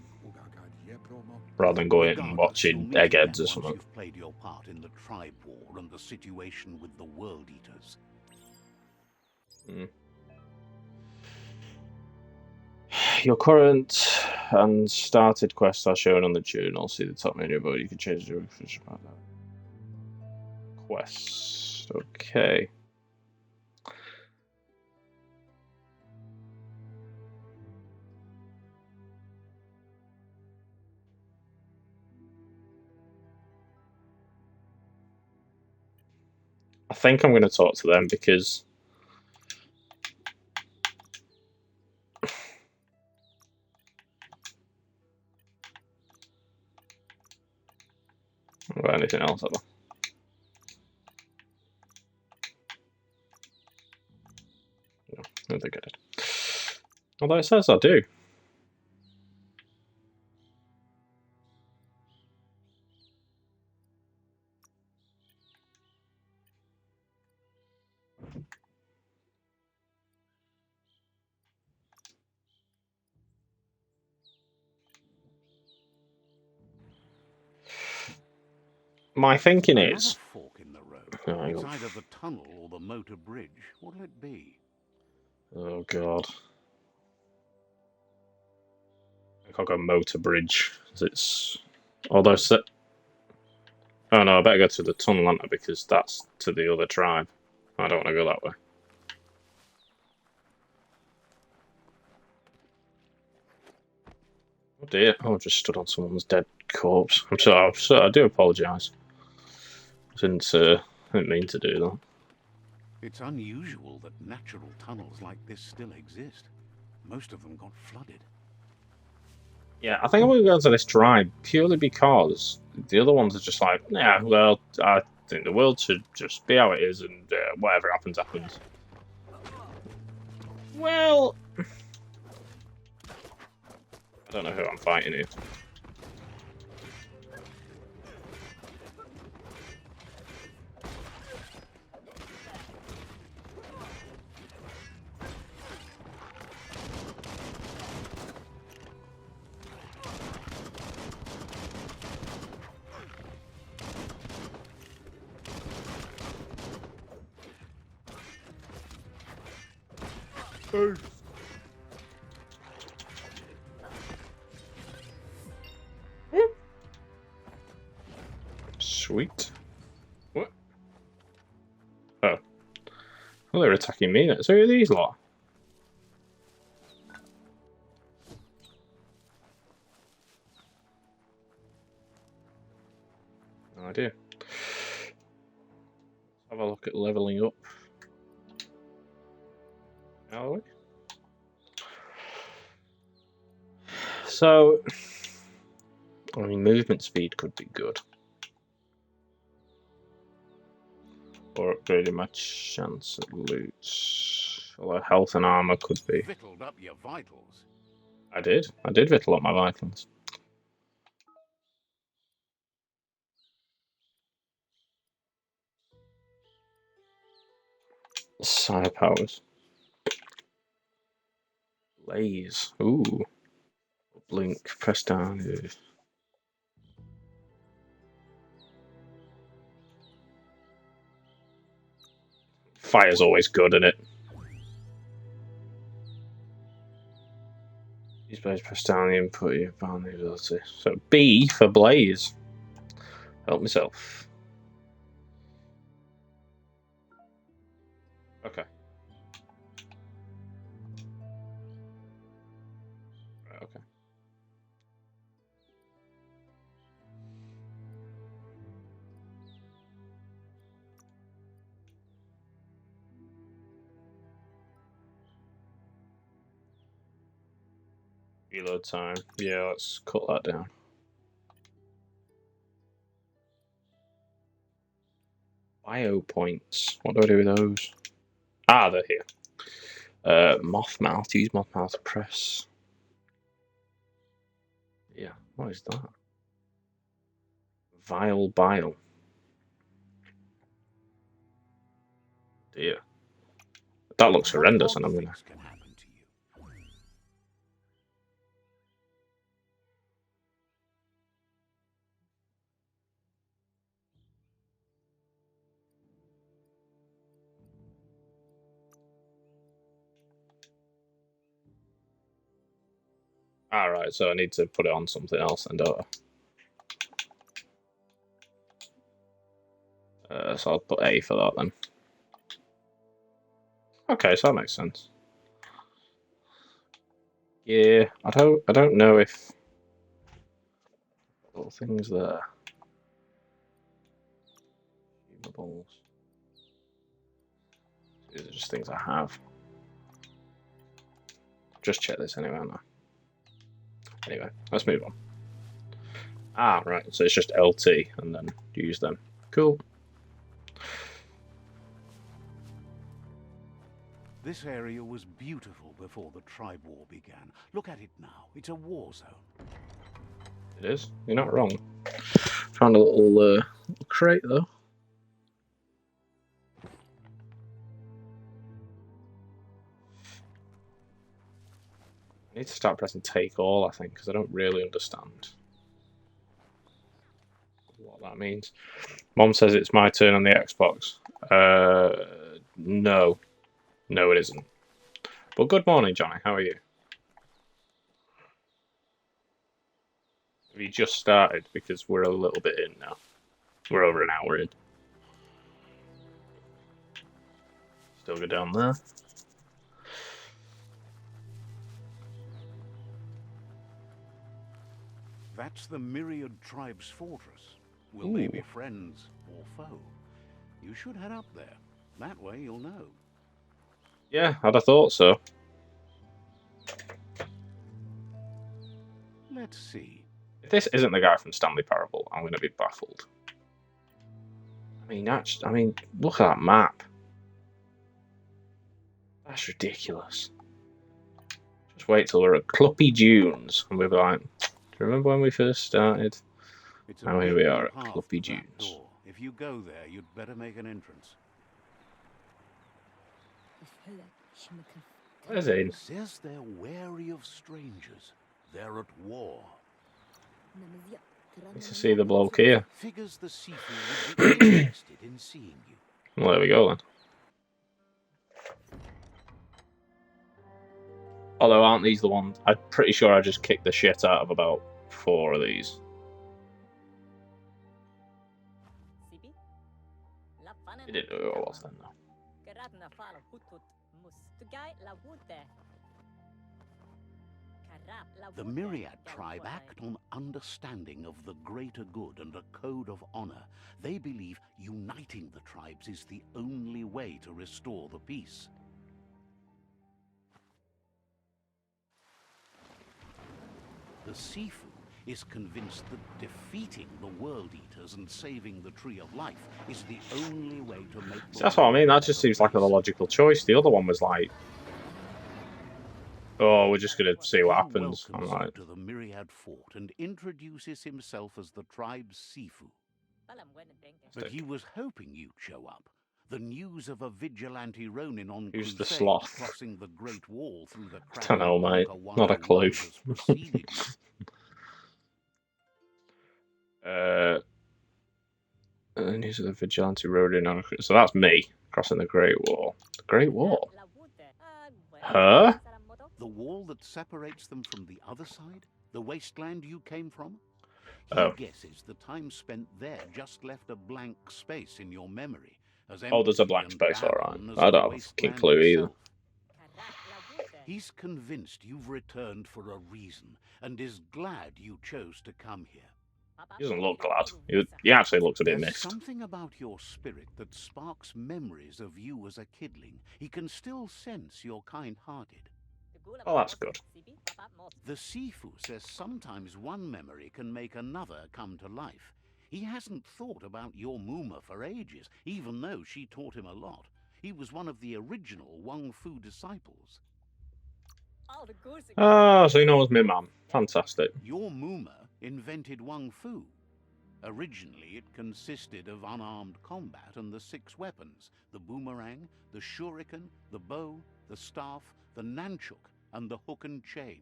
Rather than going and watching Eggheads or something. You've played your part in the tribe war and the situation with the World Eaters. Your current and started quests are shown on the journal. See the top menu, but you can change the information about that. Quests. Okay. I think I'm going to talk to them because I haven't got anything else ever. No, I don't think I did. Although it says I do. My thinking is... fork in the road. Oh, It's either the tunnel or the motor bridge. What'll it be? Oh, God. I think I'll go motor bridge. It's... Although... Oh, no, I better go to the tunnel, aren't I? Because that's to the other tribe. I don't want to go that way. Oh, dear. Oh, I just stood on someone's dead corpse. I'm sorry. I do apologise. Didn't mean to do that. It's unusual that natural tunnels like this still exist. Most of them got flooded. Yeah, I think I'm going to go to this tribe purely because the other ones are just like, yeah, well, I think the world should just be how it is and whatever happens, happens. Well... I don't know who I'm fighting here. Sweet. What? Oh. Well, they're attacking me. So who are these lot? No idea. Have a look at leveling up. Shall we? So, I mean, movement speed could be good. Or upgrading my chance at loot. Although health and armor could be. Victualled up your vitals. I did victual up my vitals. Side powers. Blaze. Ooh. Blink. Press down. Fire's always good, isn't it? Use Blaze, press down the input, you found the ability. So B for Blaze. Help myself. Okay. Right, okay. Reload time. Yeah, let's cut that down. Bio points. What do I do with those? Ah, they're here. Moth mouth. Use moth mouth to press. Yeah, what is that? Vile bile. Dear. That looks horrendous, and I'm gonna. Can happen to you. Alright, so I need to put it on something else, and don't I? So I'll put A for that then. Okay, so that makes sense. Yeah, I don't know if little things there. Consumables. These are just things I have. Just check this anyway, aren't I? Anyway, let's move on. Ah, right, so it's just LT and then use them. Cool. This area was beautiful before the tribe war began. Look at it now. It's a war zone. It is. You're not wrong. Found a little crate though. I need to start pressing take all, I think, because I don't really understand what that means. Mom says it's my turn on the Xbox. No. No, it isn't. But good morning, Johnny. How are you? Have you just started? Because we're a little bit in now. We're over an hour in. Still go down there. That's the Myriad Tribe's fortress. Will they be friends or foe? You should head up there. That way you'll know. Yeah, I'd have thought so. Let's see. If this isn't the guy from Stanley Parable, I'm going to be baffled. I mean, look at that map. That's ridiculous. Just wait till we're at Cluppy Dunes and we'll be like, do you remember when we first started? Now here we are at Cluppy Dunes. If you go there, you'd better make an entrance. Where's Aiden? Says they're wary of strangers. They're at war. Nice to see the bloke here. Figures the Sifu would be interested in seeing you. Well, there we go then. Although, aren't these the ones? I'm pretty sure I just kicked the shit out of about 4 of these. I didn't know who I was then, though. The Myriad tribe act on understanding of the greater good and a code of honor. They believe uniting the tribes is the only way to restore the peace. The Sifu is convinced that defeating the World Eaters and saving the Tree of Life is the only way to make the That's what I mean, that just seems like a logical choice. The other one was like, oh, we're just going to see what happens. I'm like, to the Myriad Fort and introduces himself as the tribe's Sifu. But he was hoping you'd show up. The news of a vigilante Ronin on who's the crusade sloth? crossing the Great Wall through the I don't know, mate. Kraka Not a clue. has preceded you. News of the vigilante Ronin on. So that's me crossing the Great Wall. The Great Wall? Huh? The wall that separates them from the other side? The wasteland you came from? He guesses the time spent there just left a blank space in your memory. Oh, there's a blank space, alright. I don't have a fucking clue either. He's convinced you've returned for a reason, and is glad you chose to come here. He doesn't look glad. He actually looks a bit There's missed. something about your spirit that sparks memories of you as a kidling. He can still sense you're kind-hearted. Oh, that's good. The Sifu says sometimes one memory can make another come to life. He hasn't thought about your Muma for ages, even though she taught him a lot. He was one of the original Wang Fu disciples. Oh, so he knows me, man. Fantastic. Your Muma invented Wang Fu. Originally, it consisted of unarmed combat and the 6 weapons: the boomerang, the shuriken, the bow, the staff, the nunchuk, and the hook and chain.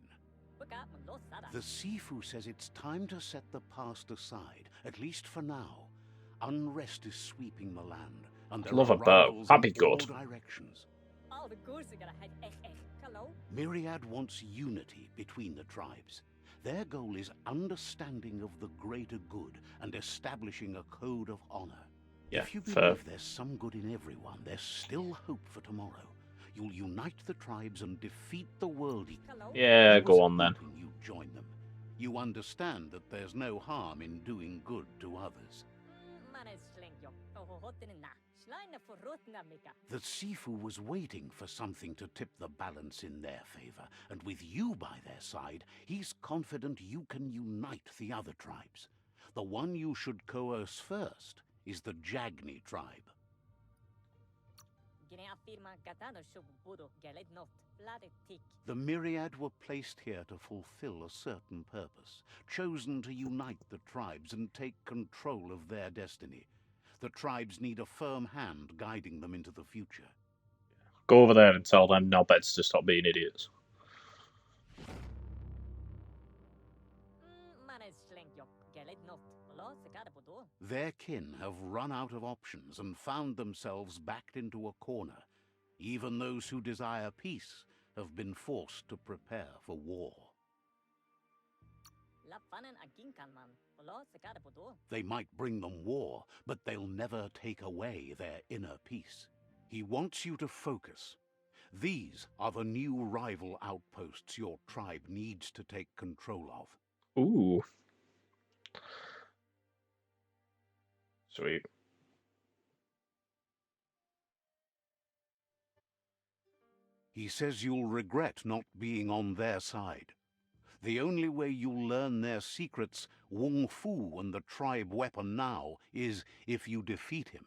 The Sifu says it's time to set the past aside, at least for now. Unrest is sweeping the land, and there Love are a bow. rivals That'd be in good. all directions. Myriad wants unity between the tribes. Their goal is understanding of the greater good and establishing a code of honor. Yeah, if you fair. believe there's some good in everyone, there's still hope for tomorrow. You'll unite the tribes and defeat the World Eaters. Yeah, go on then. You join them. You understand that there's no harm in doing good to others. The Sifu was waiting for something to tip the balance in their favor, and with you by their side, he's confident you can unite the other tribes. The one you should coerce first is the Jagni tribe. The Myriad were placed here to fulfill a certain purpose, chosen to unite the tribes and take control of their destiny. The tribes need a firm hand guiding them into the future. Go over there and tell them knobheads to stop being idiots. Their kin have run out of options and found themselves backed into a corner. Even those who desire peace have been forced to prepare for war. They might bring them war, but they'll never take away their inner peace. He wants you to focus. These are the new rival outposts your tribe needs to take control of. Ooh. Sweet. He says you'll regret not being on their side. The only way you'll learn their secrets, Wung Fu and the tribe weapon now, is if you defeat him.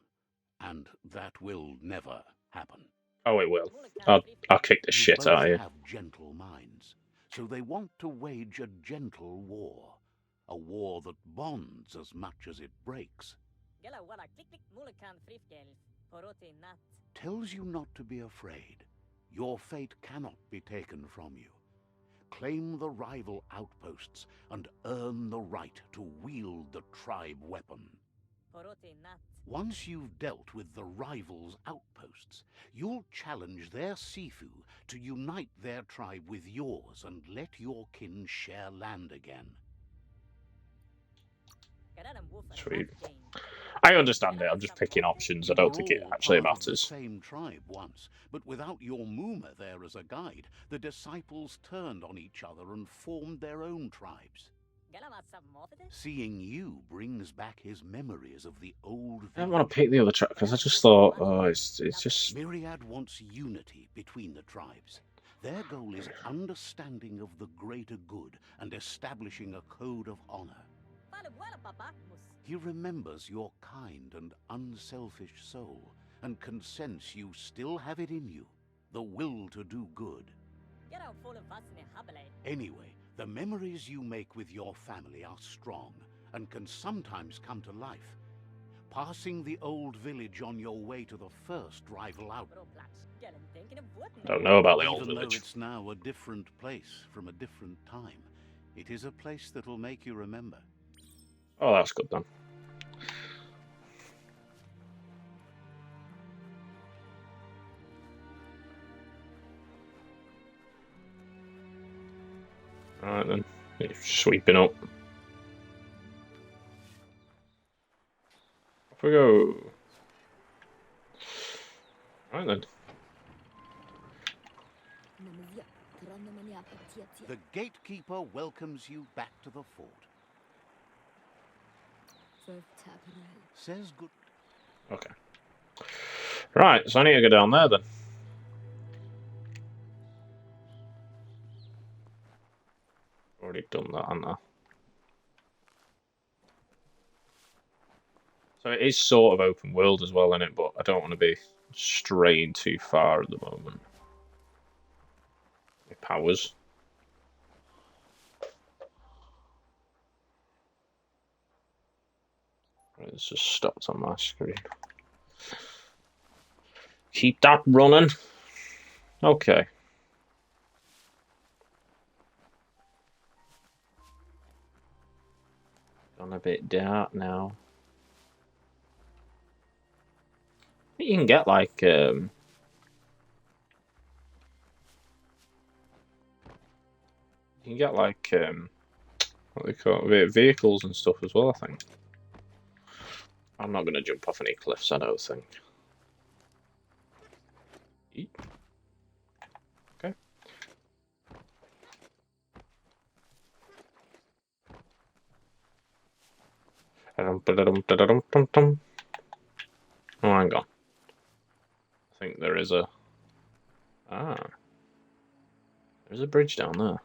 And that will never happen. Oh, it will. I'll kick the shit out of you. Both have gentle minds, so they want to wage a gentle war. A war that bonds as much as it breaks. Tells you not to be afraid. Your fate cannot be taken from you. Claim the rival outposts and earn the right to wield the tribe weapon. Once you've dealt with the rivals' outposts, you'll challenge their Sifu to unite their tribe with yours and let your kin share land again. Sweet. I understand it. I'm just picking options. I don't think it actually Part of the matters. same tribe once, but without your Muma there as a guide, the disciples turned on each other and formed their own tribes. Seeing you brings back his memories of the old village. I don't want to pick the other track because I just thought, oh, it's just. Myriad wants unity between the tribes. Their goal is understanding of the greater good and establishing a code of honor. He remembers your kind and unselfish soul and can sense you still have it in you, the will to do good. Anyway, the memories you make with your family are strong and can sometimes come to life. Passing the old village on your way to the first rival out. Don't know about the old Even though village. it's now a different place from a different time, it is a place that will make you remember. Oh, that's good then. Alright then. Sweeping up. Off we go. Alright then. The gatekeeper welcomes you back to the fort. Says good. Okay. Right, so I need to go down there then. Already done that, haven't I? So it is sort of open world as well, isn't it? But I don't want to be straying too far at the moment. My powers. Right, it's just stopped on my screen. Keep that running. Okay. Gone a bit dark now. You can get like you can get like what they call it, vehicles and stuff as well, I think. I'm not gonna jump off any cliffs, I don't think. Eat. Okay. Oh, hang on. I think there is a... there's a bridge down there.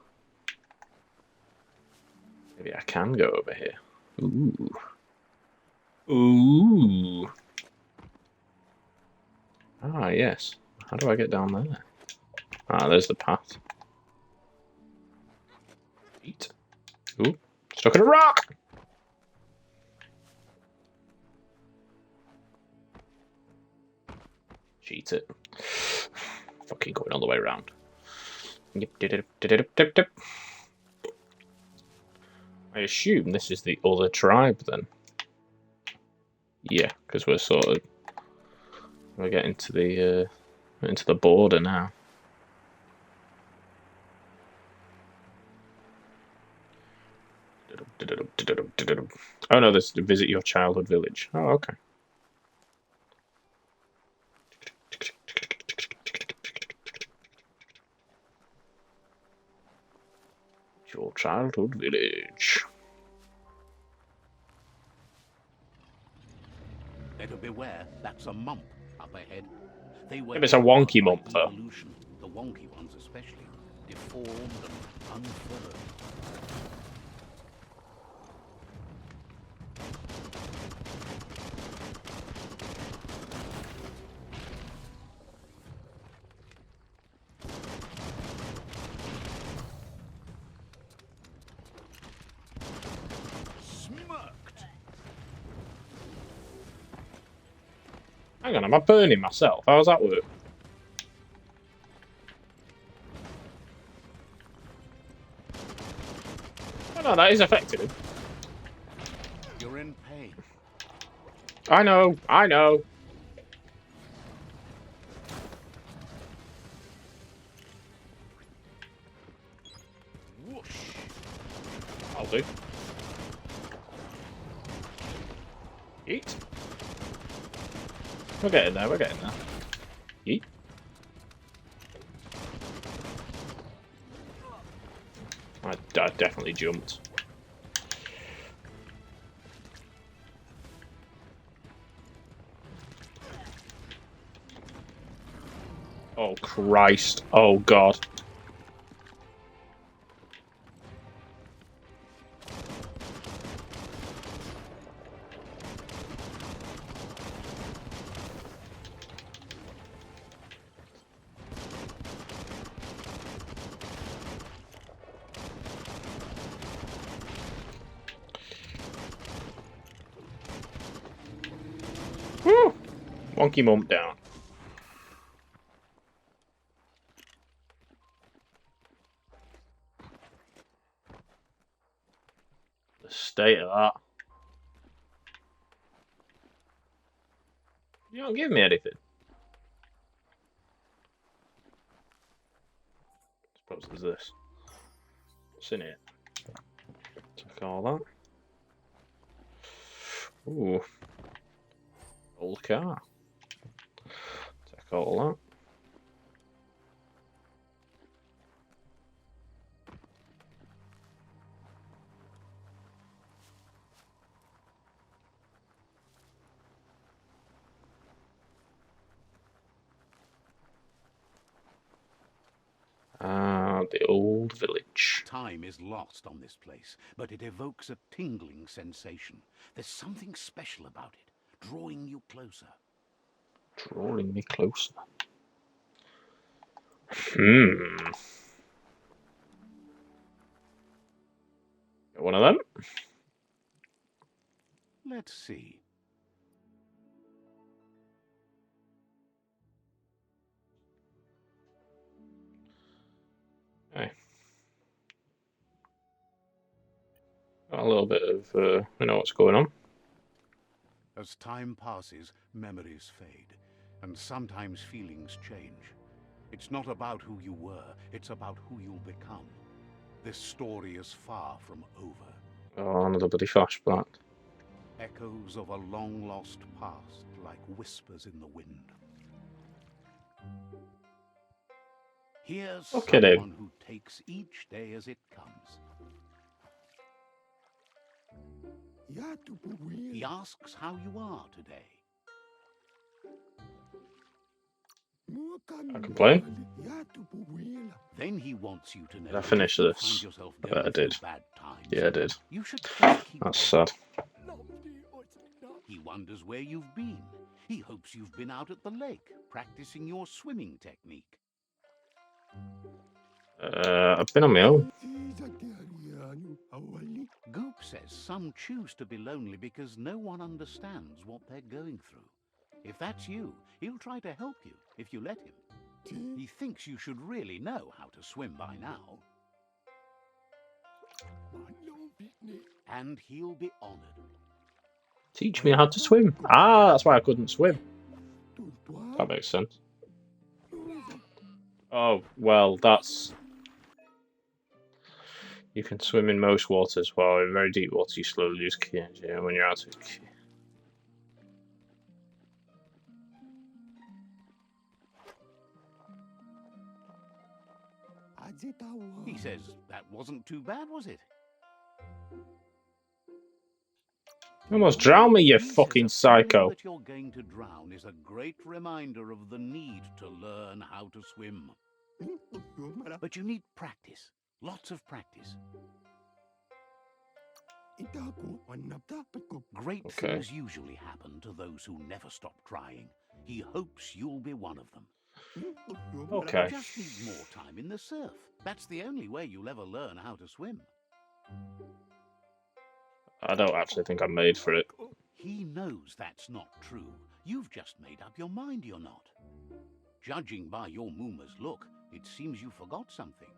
Maybe I can go over here. Ooh. Ooh. Ah, yes. How do I get down there? Ah, there's the path. Eat. Ooh. Stuck in a rock! Cheat it. Fucking going all the way around. I assume this is the other tribe then. Yeah, because we're getting to the border now. Oh no, this is to visit your childhood village. Oh, okay. Your childhood village. Better beware, that's a mump up ahead. They were If it's a wonky mump, though. evolution, the wonky ones especially, deformed and unfurrowed. Hang on, am I burning myself? How does that work? Oh no, that is affecting him. You're in pain. I know. I know. Whoosh! I'll do. Eat. We're getting there. We're getting there. Eat. I definitely jumped. Oh Christ! Oh God! Woo! Wonky mump down. The state of that. You don't give me anything. Suppose there's this. What's in it? Take all that. Ooh. Old car. Take all that. The old village. Time is lost on this place, but it evokes a tingling sensation. There's something special about it, drawing you closer. Drawing me closer. Hmm. Got one of them. Let's see. Hey. Got a little bit of, we know what's going on. As time passes, memories fade, and sometimes feelings change. It's not about who you were, it's about who you'll become. This story is far from over. Oh, another bloody flashback. Echoes of a long-lost past, like whispers in the wind. Here's Look at him. someone who takes each day as it comes. He asks how you are today. I complain. Then he wants you to know. Did I finish if you this? find yourself I going bet I through did. bad times, Yeah, I did. you should just keep That's going. sad. He wonders where you've been. He hopes you've been out at the lake, practicing your swimming technique. I've been on my own. Goop says some choose to be lonely because no one understands what they're going through. If that's you, he'll try to help you if you let him. He thinks you should really know how to swim by now. And he'll be honored. Teach me how to swim. Ah, that's why I couldn't swim. That makes sense. Oh, well, that's... You can swim in most waters, while in very deep water you slowly lose ki energy, and when you're out of ki... He says that wasn't too bad, was it? You almost drowned me, you He fucking says a feeling psycho. that you're going to drown is a great reminder of the need to learn how to swim. But you need practice. Lots of practice. Great things usually happen to those who never stop trying. He hopes you'll be one of them. Okay. You just need more time in the surf. That's the only way you'll ever learn how to swim. I don't actually think I'm made for it. He knows that's not true. You've just made up your mind you're not. Judging by your Mooma's look, it seems you forgot something.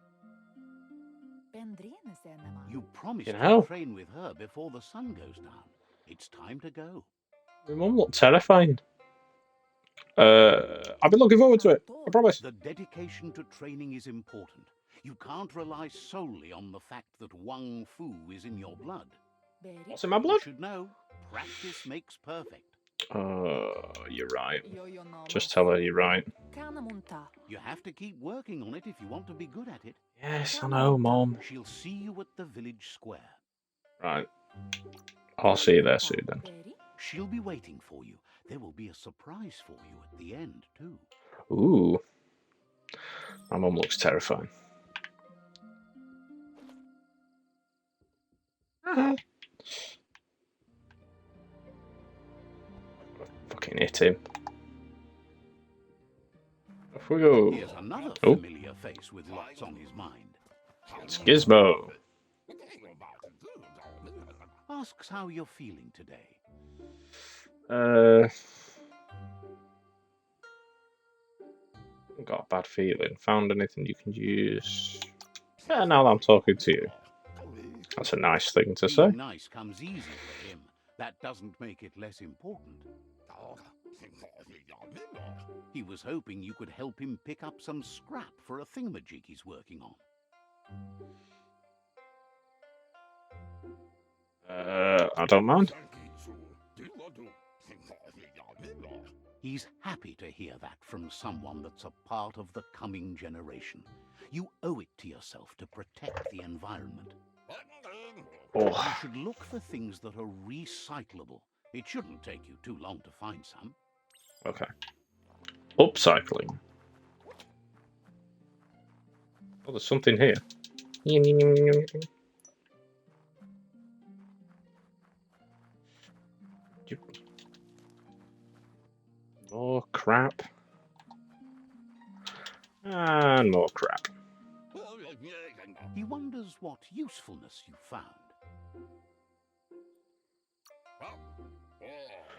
You promised to train with her before the sun goes down. It's time to go. My mum looked terrifying. I've been looking forward to it. I promise. The dedication to training is important. You can't rely solely on the fact that Wang Fu is in your blood. What's in my You blood? should know, practice makes perfect. You're right. Just tell her you're right. You have to keep working on it if you want to be good at it. Yes, I know, Mom. She'll see you at the village square. Right. I'll see you there soon then. She'll be waiting for you. There will be a surprise for you at the end, too. Ooh. My mum looks terrifying. Fucking hit him. Off we go. Here's another Oh. familiar face with lots on his mind. It's Gizmo. Asks how you're feeling today. Got a bad feeling. Found anything you can use? Yeah, now that I'm talking to you. That's a nice thing to say. Being nice comes easy for him. That doesn't make it less important. He was hoping you could help him pick up some scrap for a thingamajig he's working on. I don't mind. He's happy to hear that from someone that's a part of the coming generation. You owe it to yourself to protect the environment. Oh. You should look for things that are recyclable. It shouldn't take you too long to find some. Okay. Upcycling. Oh, there's something here. More crap. And more crap. He wonders what usefulness you found.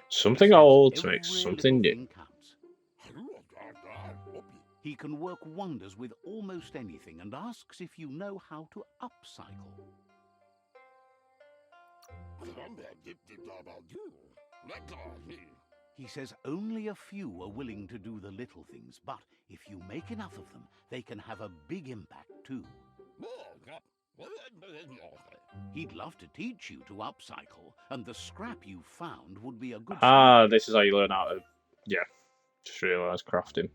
Something Says old to make every something little new. thing counts. He can work wonders with almost anything and asks if you know how to upcycle. He says only a few are willing to do the little things, but if you make enough of them, they can have a big impact too. He'd love to teach you to upcycle, and the scrap you found would be a good start. This is how you learn how to... Yeah, just realised crafting.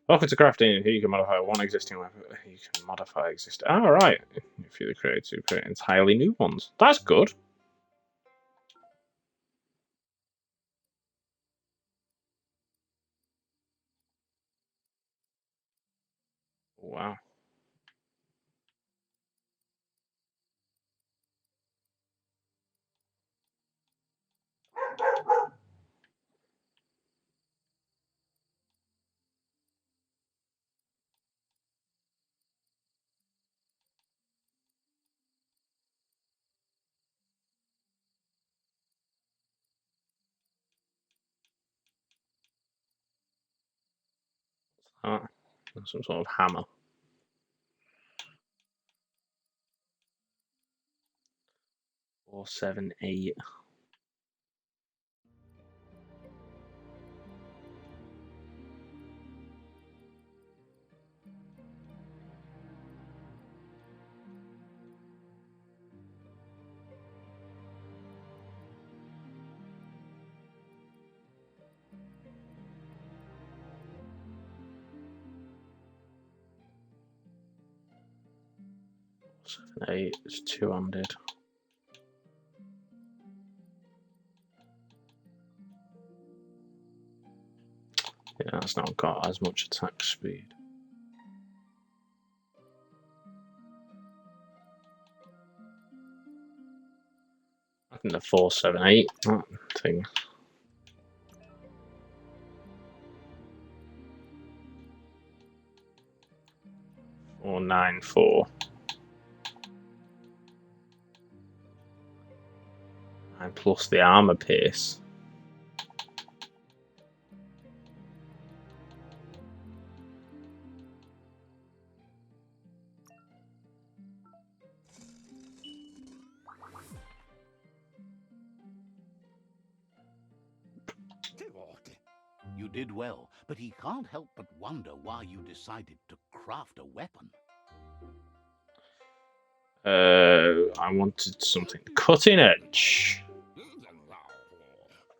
Welcome to crafting. Here you can modify one existing weapon. You can modify existing... right. If you're the creator to create entirely new ones. That's good. Wow. That's some sort of hammer. Four, 7, 8. Seven, 8. It's two-handed. Yeah, it's not got as much attack speed. I think the 4, 7, 8 that thing. Or 9, 4. 9 plus the armor pierce. You did well, but he can't help but wonder why you decided to craft a weapon. I wanted something cutting edge.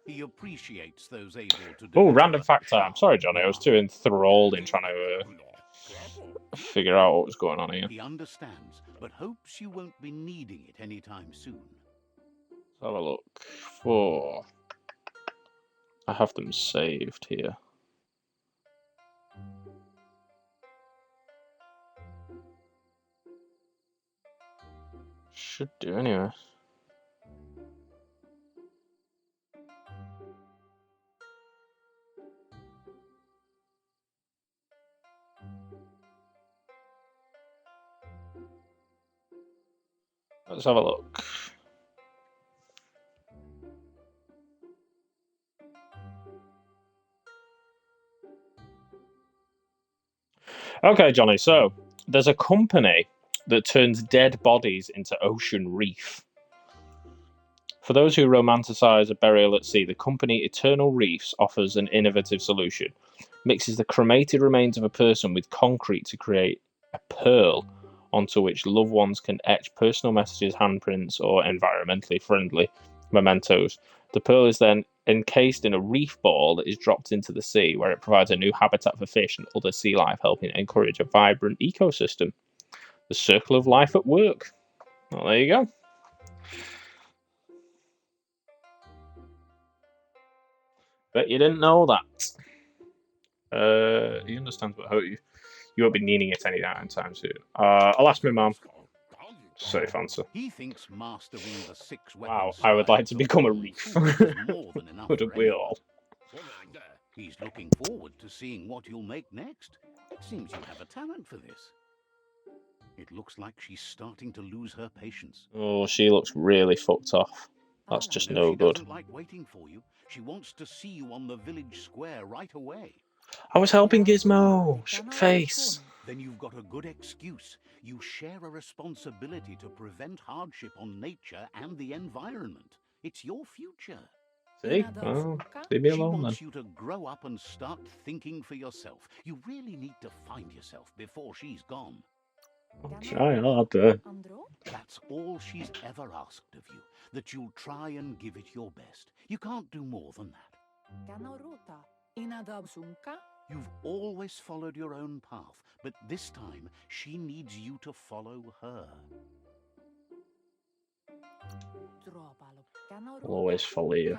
He appreciates those able to Oh, deliver random a fact time. sharp Sorry, Johnny. I was too yarn. enthralled in trying to figure out what was going on here. He understands, but hopes you won't be needing it anytime soon. Let's have a look. 4. I have them saved here. Should do anyway. Let's have a look. Okay, Johnny, so there's a company that turns dead bodies into ocean reef. For those who romanticize a burial at sea, the company Eternal Reefs offers an innovative solution. Mixes the cremated remains of a person with concrete to create a pearl onto which loved ones can etch personal messages, handprints, or environmentally friendly mementos. The pearl is then encased in a reef ball that is dropped into the sea, where it provides a new habitat for fish and other sea life, helping encourage a vibrant ecosystem. The circle of life at work. Well, there you go. Bet you didn't know that. He understands, but I hope you won't be needing it anytime soon. I'll ask my mum. Safe answer. He thinks mastering the 6 Wow, weapons I would like to styles become a of reef. Kung Fu is more than enough Wouldn't for we anyone. all? He's looking forward to seeing what you'll make next. It seems you have a talent for this. It looks like she's starting to lose her patience. Oh, she looks really fucked off. That's just no she good. doesn't like waiting for you. She wants to see you on the village square right away. I was helping Gizmo. Face. Then you've got a good excuse. You share a responsibility to prevent hardship on nature and the environment. It's your future. See? Oh, leave me She alone then. wants you to grow up and start thinking for yourself. You really need to find yourself before she's gone. I'm trying hard to. That's all she's ever asked of you, that you'll try and give it your best. You can't do more than that. You've always followed your own path, but this time she needs you to follow her. I'll always follow you.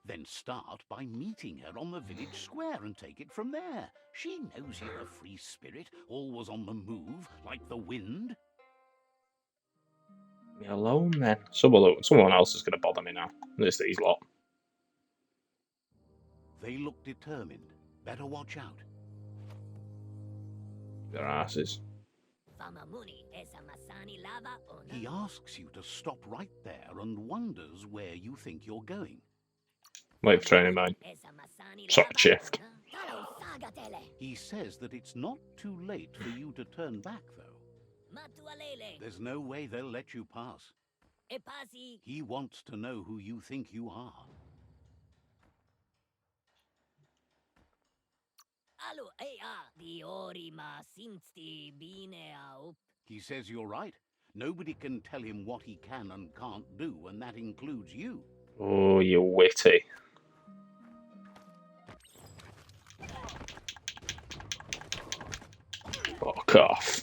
Then start by meeting her on the village square and take it from there. She knows you're a free spirit, always on the move, like the wind. Leave me alone then. Someone else is going to bother me now. It's these lot. They look determined. Better watch out. Their asses. He asks you to stop right there and wonders where you think you're going. Wait for training mine. Short shift. He says that it's not too late for you to turn back, though. There's no way they'll let you pass. He wants to know who you think you are. He says you're right. Nobody can tell him what he can and can't do, and that includes you. Oh, you're witty. Fuck off.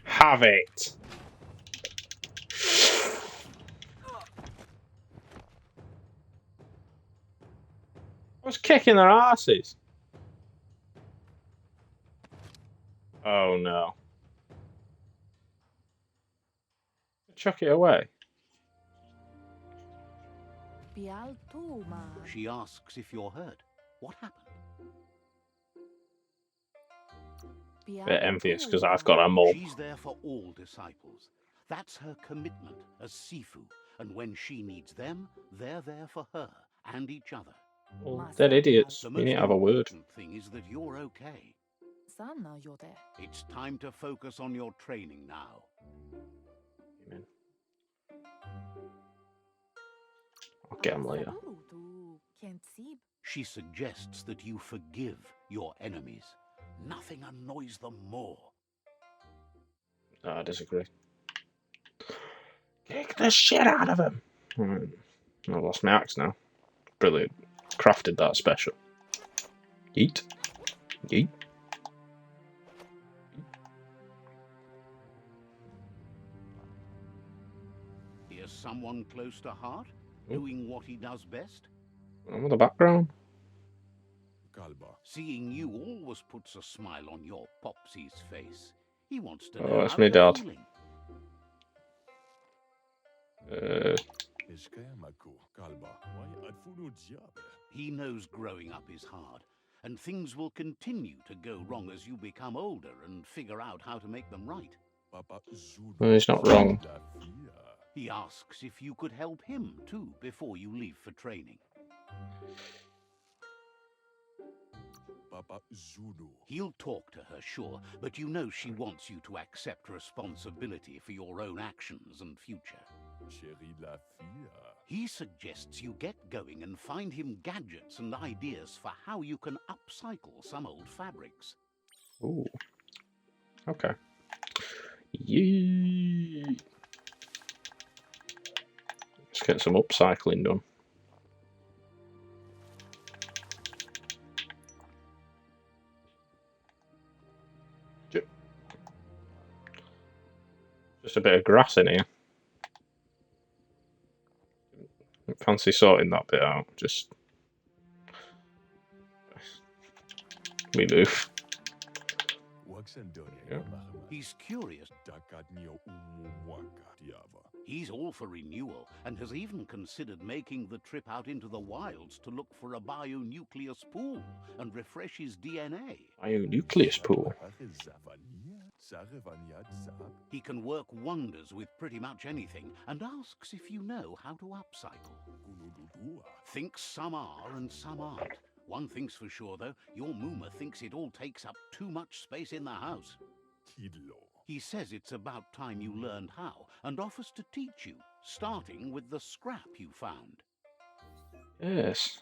Have it. I was kicking their asses. Oh no. Chuck it away. She asks if you're hurt. What happened? Bit envious because I've got a mum. She's there for all disciples. That's her commitment as Sifu. And when she needs them, they're there for her and each other. Well, they're idiots. The We most need to have a word. important thing is that you're okay. It's time to focus on your training now. I'll get them later. Can't see. She suggests that you forgive your enemies. Nothing annoys them more. No, I disagree. Kick the shit out of him! Right. I lost my axe now. Brilliant. Crafted that special. Yeet. Yeet. Here's someone close to heart, doing what he does best. I'm in the background. Seeing you always puts a smile on your Popsy's face. He wants to Oh, know that's how me, you're Dad. feeling. He knows growing up is hard, and things will continue to go wrong as you become older and figure out how to make them right. Well, he's not wrong. He asks if you could help him too before you leave for training. He'll talk to her, sure, but you know she wants you to accept responsibility for your own actions and future. He suggests you get going and find him gadgets and ideas for how you can upcycle some old fabrics. Ooh. Okay. Yee. Let's get some upcycling done. Just a bit of grass in here. Fancy sorting that bit out. Just we move. Yeah. He's curious. He's all for renewal and has even considered making the trip out into the wilds to look for a bionucleus pool and refresh his DNA. Bionucleus pool. He can work wonders with pretty much anything and asks if you know how to upcycle. Thinks some are and some aren't. One thing's for sure, though, your Mooma thinks it all takes up too much space in the house. He says it's about time you learned how and offers to teach you, starting with the scrap you found. Yes.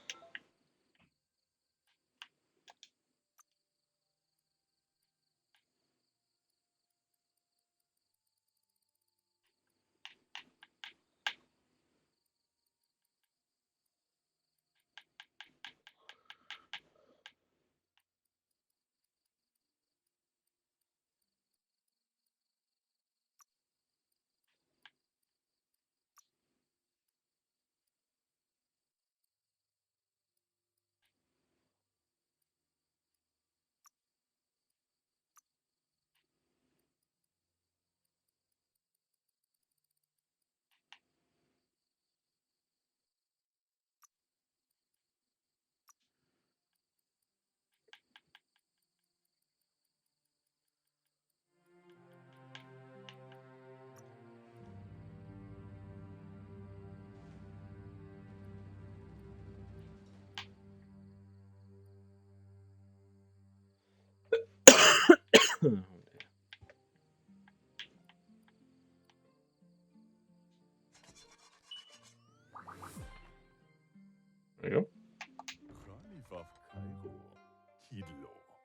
There you go.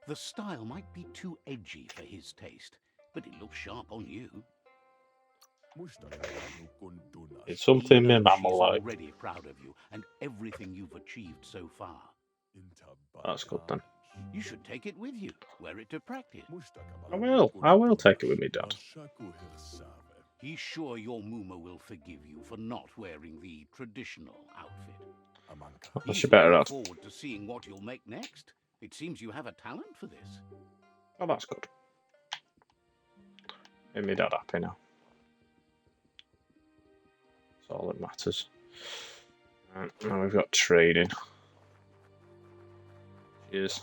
The style might be too edgy for his taste, but it looks sharp on you. It's something He my knows mama she's liked. already proud of you and everything you've achieved so far. That's good then. You should take it with you, wear it to practice. I will. I will take it with me, Dad. He's sure your Mooma will forgive you for not wearing the traditional outfit. That's He's your better, looking Dad. forward to seeing what you'll make next. It seems you have a talent for this. Oh, that's good. Made me Dad happy now. That's all that matters. Right, now we've got training. Cheers.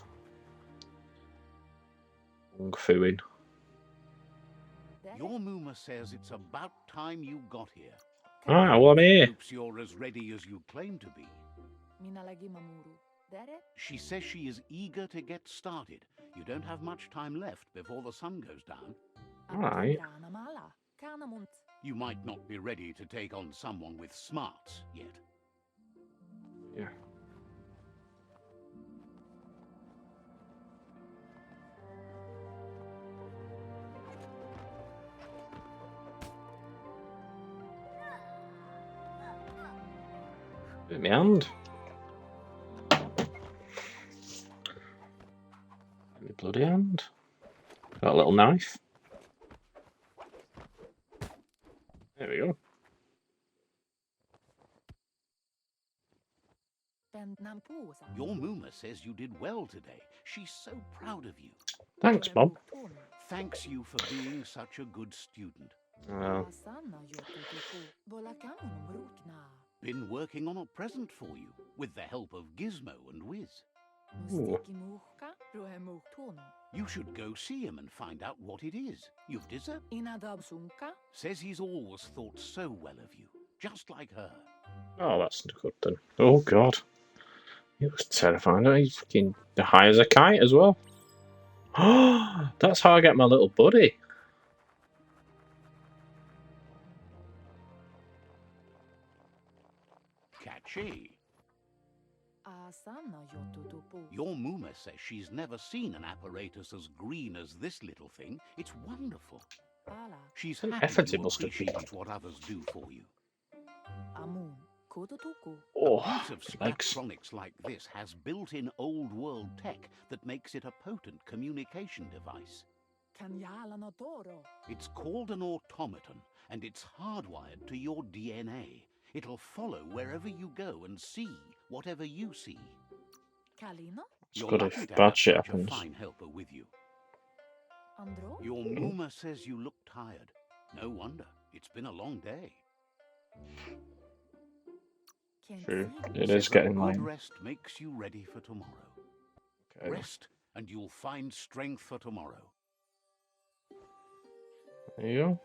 Kung Fuing. Your Mooma says it's about time you got here. Ah, well, I'm here. Hopes you're as ready as you claim to be. Minalagi mamuru. Dere? She says she is eager to get started. You don't have much time left before the sun goes down. Alright. Kana mala. Kana munt. You might not be ready to take on someone with smarts yet. Yeah. In my hand. In my bloody hand. Got a little knife. There we go. Your Mooma says you did well today. She's so proud of you. Thanks, Bob. Thanks you for being such a good student. Been working on a present for you, with the help of Gizmo and Wiz. Ooh. You should go see him and find out what it is. You've deserved. Says he's always thought so well of you, just like her. Oh, that's good then. Oh, God. It was terrifying. He's fucking high as a kite as well. That's how I get my little buddy. Catchy. Your Mooma says she's never seen an apparatus as green as this little thing. It's wonderful. She's An happy effort you it must have been. appreciate what others do for you. Oh, A piece of legs. Spectronics like this has built-in old-world tech that makes it a potent communication device. It's called an automaton, and it's hardwired to your DNA. It'll follow wherever you go and see whatever you see. It's You're good lucky if to bad have shit such a happens. fine helper with you. Your Mooma says you look tired. No wonder. It's been a long day. True. It Says is getting a good late. rest makes you ready for tomorrow. Okay. Rest, and you'll find strength for tomorrow. There you go.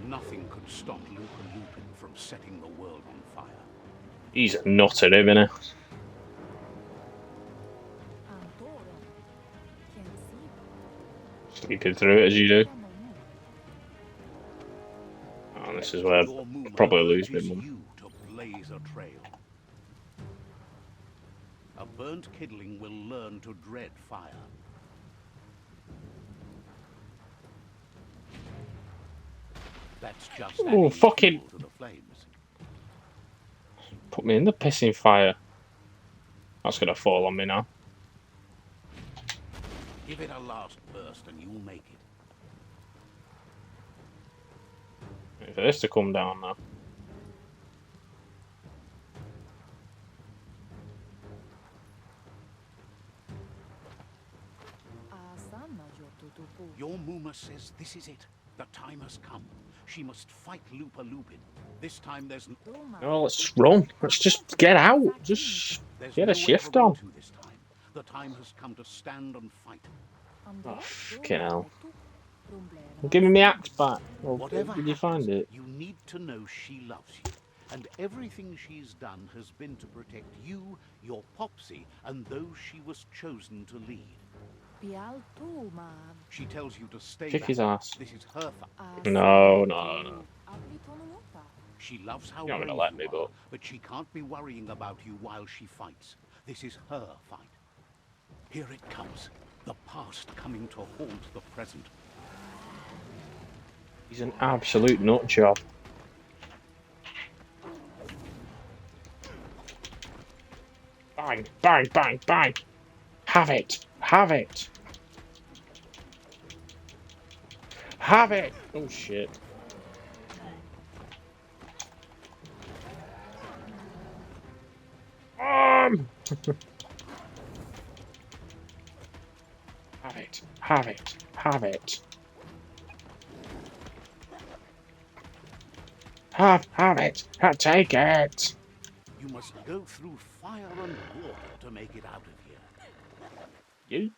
Nothing could stop Lupa Lupin from setting the world on fire. He's a nut at him, innit? Sleeping through it as you do. Oh, this is where Your I Mooma probably lose my urges mum. you to blaze a trail. A burnt kidling will learn to dread fire. That's just Oh, adding fucking- fuel to the flames. Put me in the pissing fire. That's gonna fall on me now. Give it a last burst and you'll make it. Wait for this to come down now. Your Mooma says this is it. The time has come. She must fight Lupa Lupin. This time there's No, let's run. Let's just get out. Just get a nowhere shift to run on. to this time. The time has come to stand and fight. Oh, fucking hell. Give me my axe back. Or Whatever did you find happens, it? you need to know she loves you. And everything she's done has been to protect you, your Popsy, and those she was chosen to lead. She tells you to stay Kick back. his ass. This is her fight. No, no, no. She loves how You're not brave gonna let you me, are, but she can't be worrying about you while she fights. This is her fight. Here it comes. The past coming to haunt the present. He's an absolute nut job. Bang, bang, bang, bang. Have it. Have it. Have it. Oh, shit. Have it. Have it. Have it. Have it. Take it. You must go through fire and water to make it out of here. You?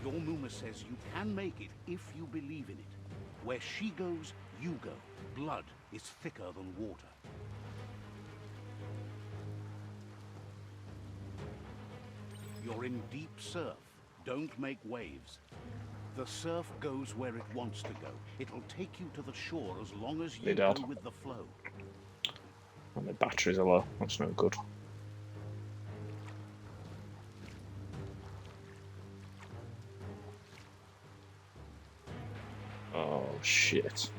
Your Mooma says you can make it if you believe in it. Where she goes, you go. Blood is thicker than water. You're in deep surf. Don't make waves. The surf goes where it wants to go. It'll take you to the shore as long as you go with the flow. Oh, my batteries are low. That's no good. shit.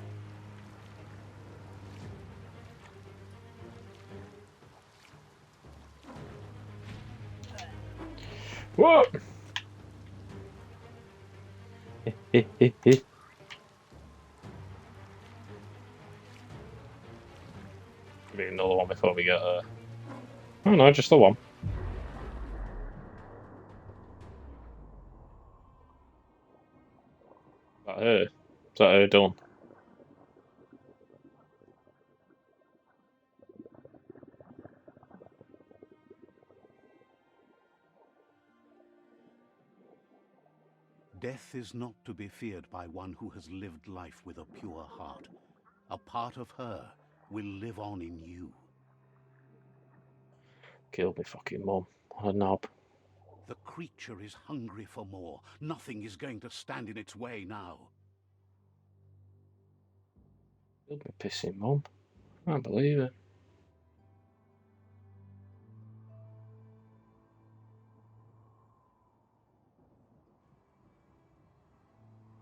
Whoa! Maybe another one before we get there. Oh no, just the one. Is that her? Is that her done? Death is not to be feared by one who has lived life with a pure heart. A part of her will live on in you. Kill me fucking mum. What a knob. The creature is hungry for more. Nothing is going to stand in its way now. Kill me pissing mum. I can't believe it.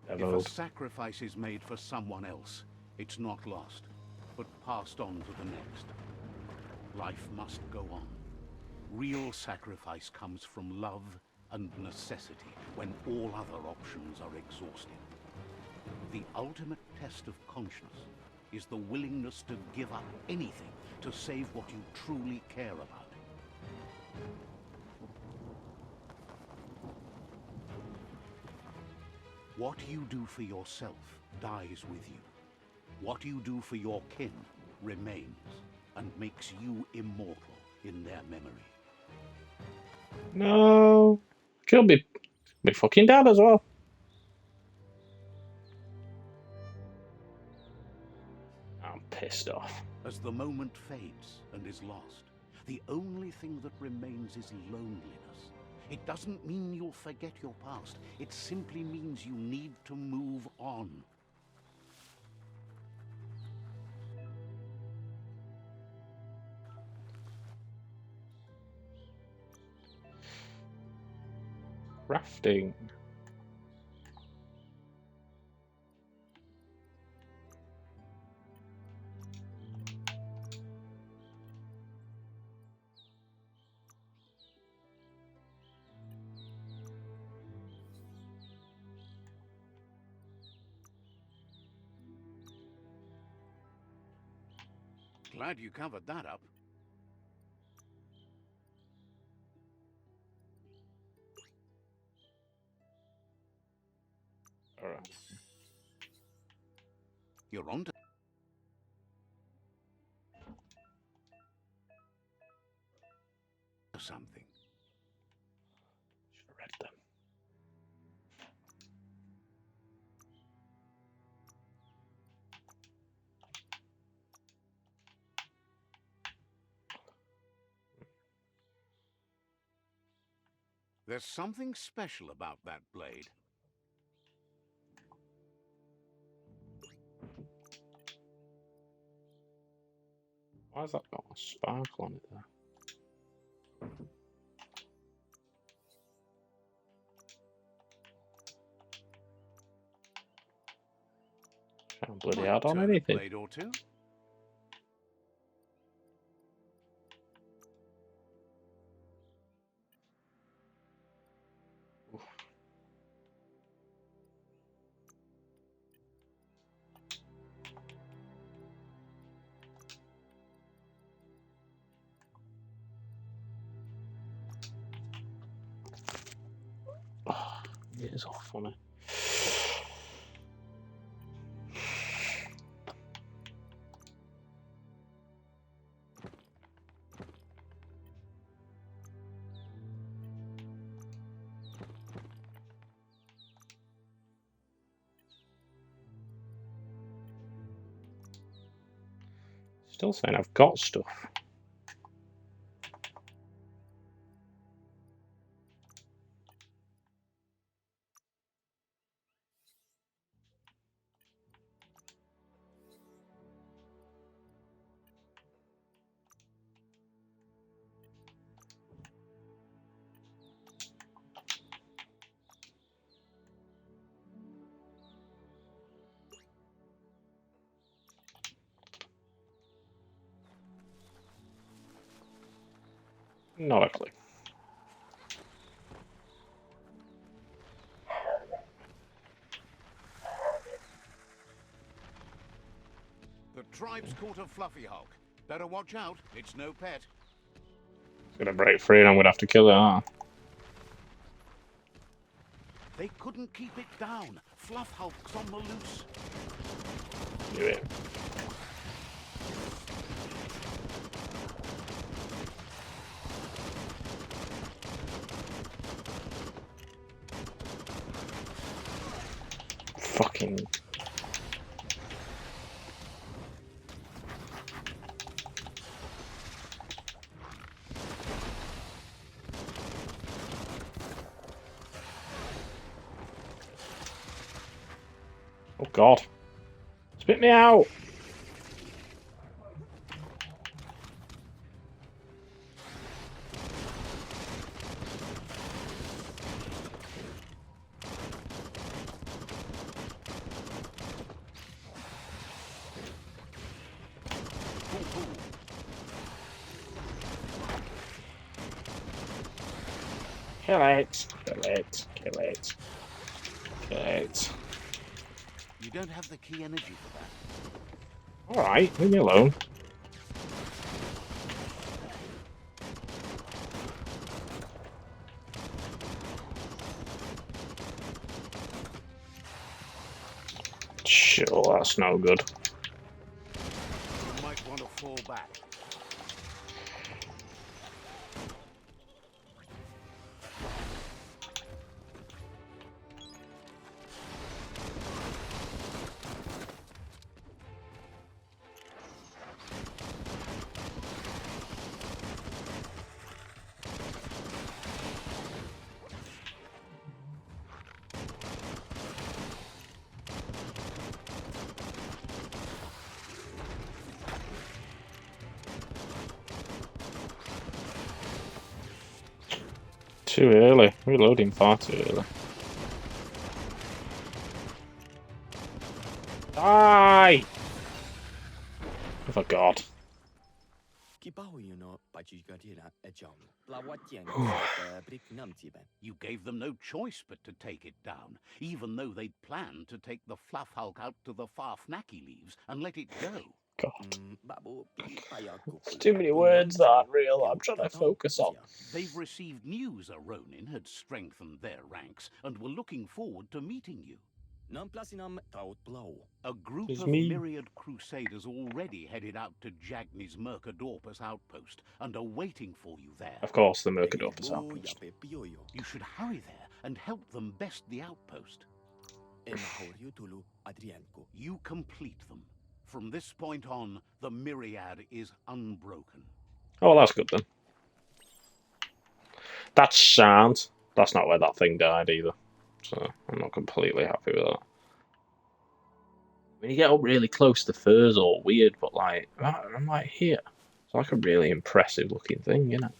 If a sacrifice is made for someone else, it's not lost, but passed on to the next. Life must go on. Real sacrifice comes from love and necessity when all other options are exhausted. The ultimate test of conscience is the willingness to give up anything to save what you truly care about. What you do for yourself dies with you. What you do for your kin remains and makes you immortal in their memory. No. Kill me fucking dad as well. I'm pissed off. As the moment fades and is lost, the only thing that remains is loneliness. It doesn't mean you'll forget your past. It simply means you need to move on. Crafting. Glad you covered that up. Alright. You're on to something. Should have read them. There's something special about that blade. Why has that got a sparkle on it there? Can't bloody Might hard on turn a anything. blade or two. Oh, it is all funny. Still saying I've got stuff. Not a clue. The tribe's caught a fluffy hulk. Better watch out, it's no pet. It's gonna break free and I'm gonna have to kill it, aren't I? They couldn't keep it down. Fluff hulk's on the loose. Do it. Fucking. Oh god. Spit me out! Kill it! Kill it! Kill it! Kill it! You don't have the key energy for that. Alright, leave me alone. Sure, that's no good. You might want to fall back. Too early. Reloading far too early. Die! Oh, for God. You gave them no choice but to take it down, even though they'd planned to take the fluff hulk out to the Farfnaki leaves and let it go. God. There's too many words that aren't real I'm trying to focus on. They've received news a Ronin had strengthened their ranks and were looking forward to meeting you. A group It's of me. myriad crusaders already headed out to Jagni's Mercadorpus outpost and are waiting for you there. Of course, the Mercadorpus outpost. You should hurry there and help them best the outpost. You complete them. From this point on, the myriad is unbroken. Oh, well, that's good then. That's shan't. That's not where that thing died either. So, I'm not completely happy with that. When you get up really close, the fur's all weird, but like, I'm like here. It's like a really impressive looking thing, you know?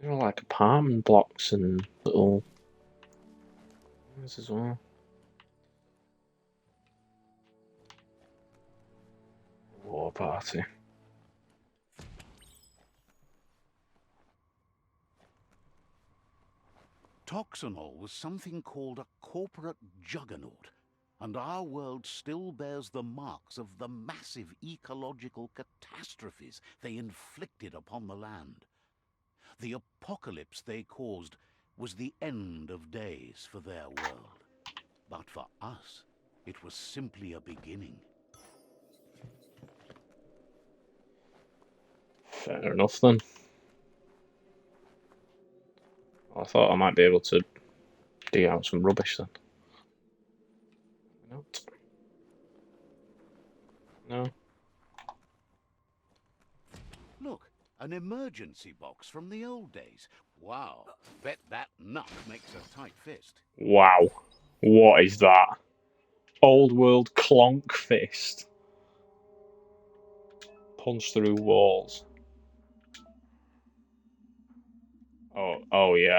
You know, like apartment blocks and little things as well. War party. Toxanol was something called a corporate juggernaut, and our world still bears the marks of the massive ecological catastrophes they inflicted upon the land. The apocalypse they caused was the end of days for their world. But for us, it was simply a beginning. Fair enough then. I thought I might be able to dig out some rubbish then. Not. No. Look, an emergency box from the old days. Wow, bet that nut makes a tight fist. Wow. What is that? Old world clonk fist. Punch through walls. Oh yeah.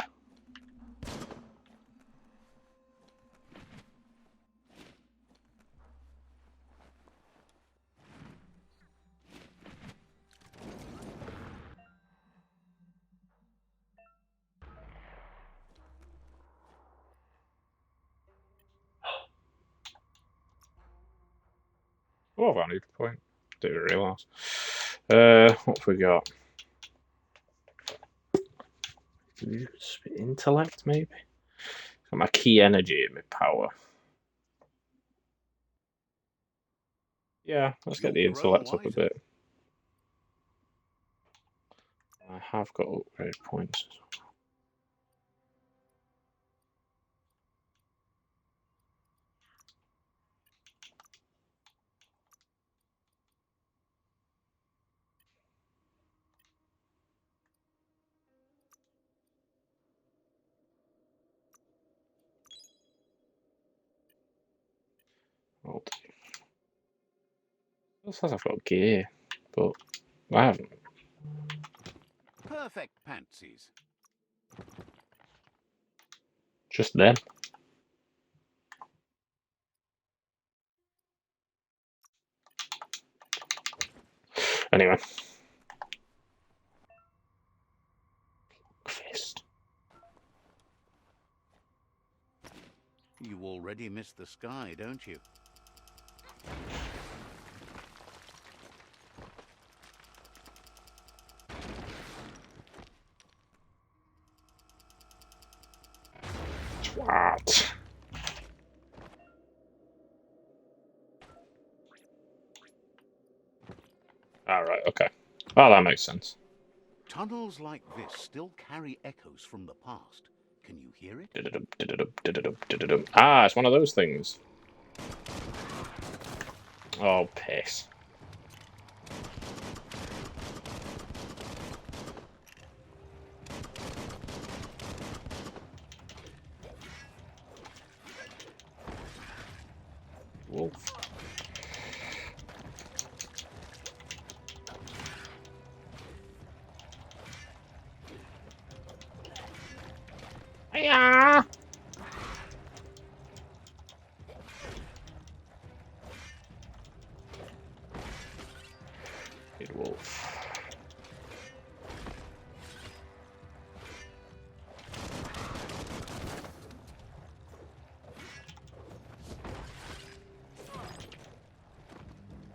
Oh, vantage point. Didn't realise. What have we got? Intellect, maybe? Got my key energy and my power. Yeah, let's get the You'll grow intellect up a wiser. bit. I have got upgrade points. It says I've got gear, but I haven't. Perfect pantsies. Just them. Anyway. Fist. You already miss the sky, don't you? What? Alright, okay. Well, that makes sense. Tunnels like this still carry echoes from the past. Can you hear it? Ah, it's one of those things. Oh, piss. Wolf. Hiya! Good wolf.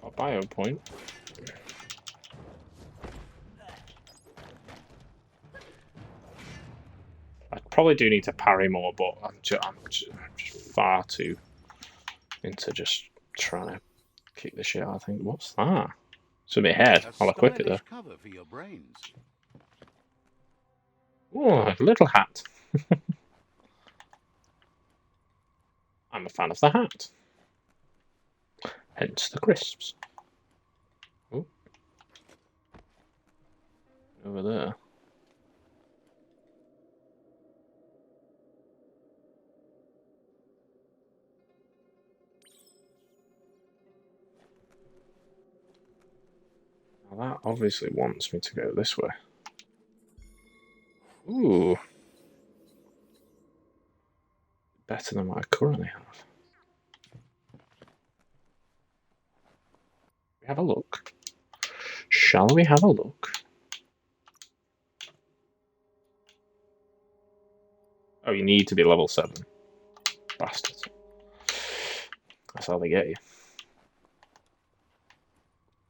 A bio point. I probably do need to parry more, but I'm just far too into just trying to kick the shit out. I think. What's that? It's a bit head. I'll equip it there. Cover for your brains. Oh, a little hat. I'm a fan of the hat. Hence the crisps. Ooh. Over there. Now that obviously wants me to go this way. Ooh. Better than what I currently have. We have a look. Shall we have a look? Oh, you need to be level 7. Bastards. That's how they get you.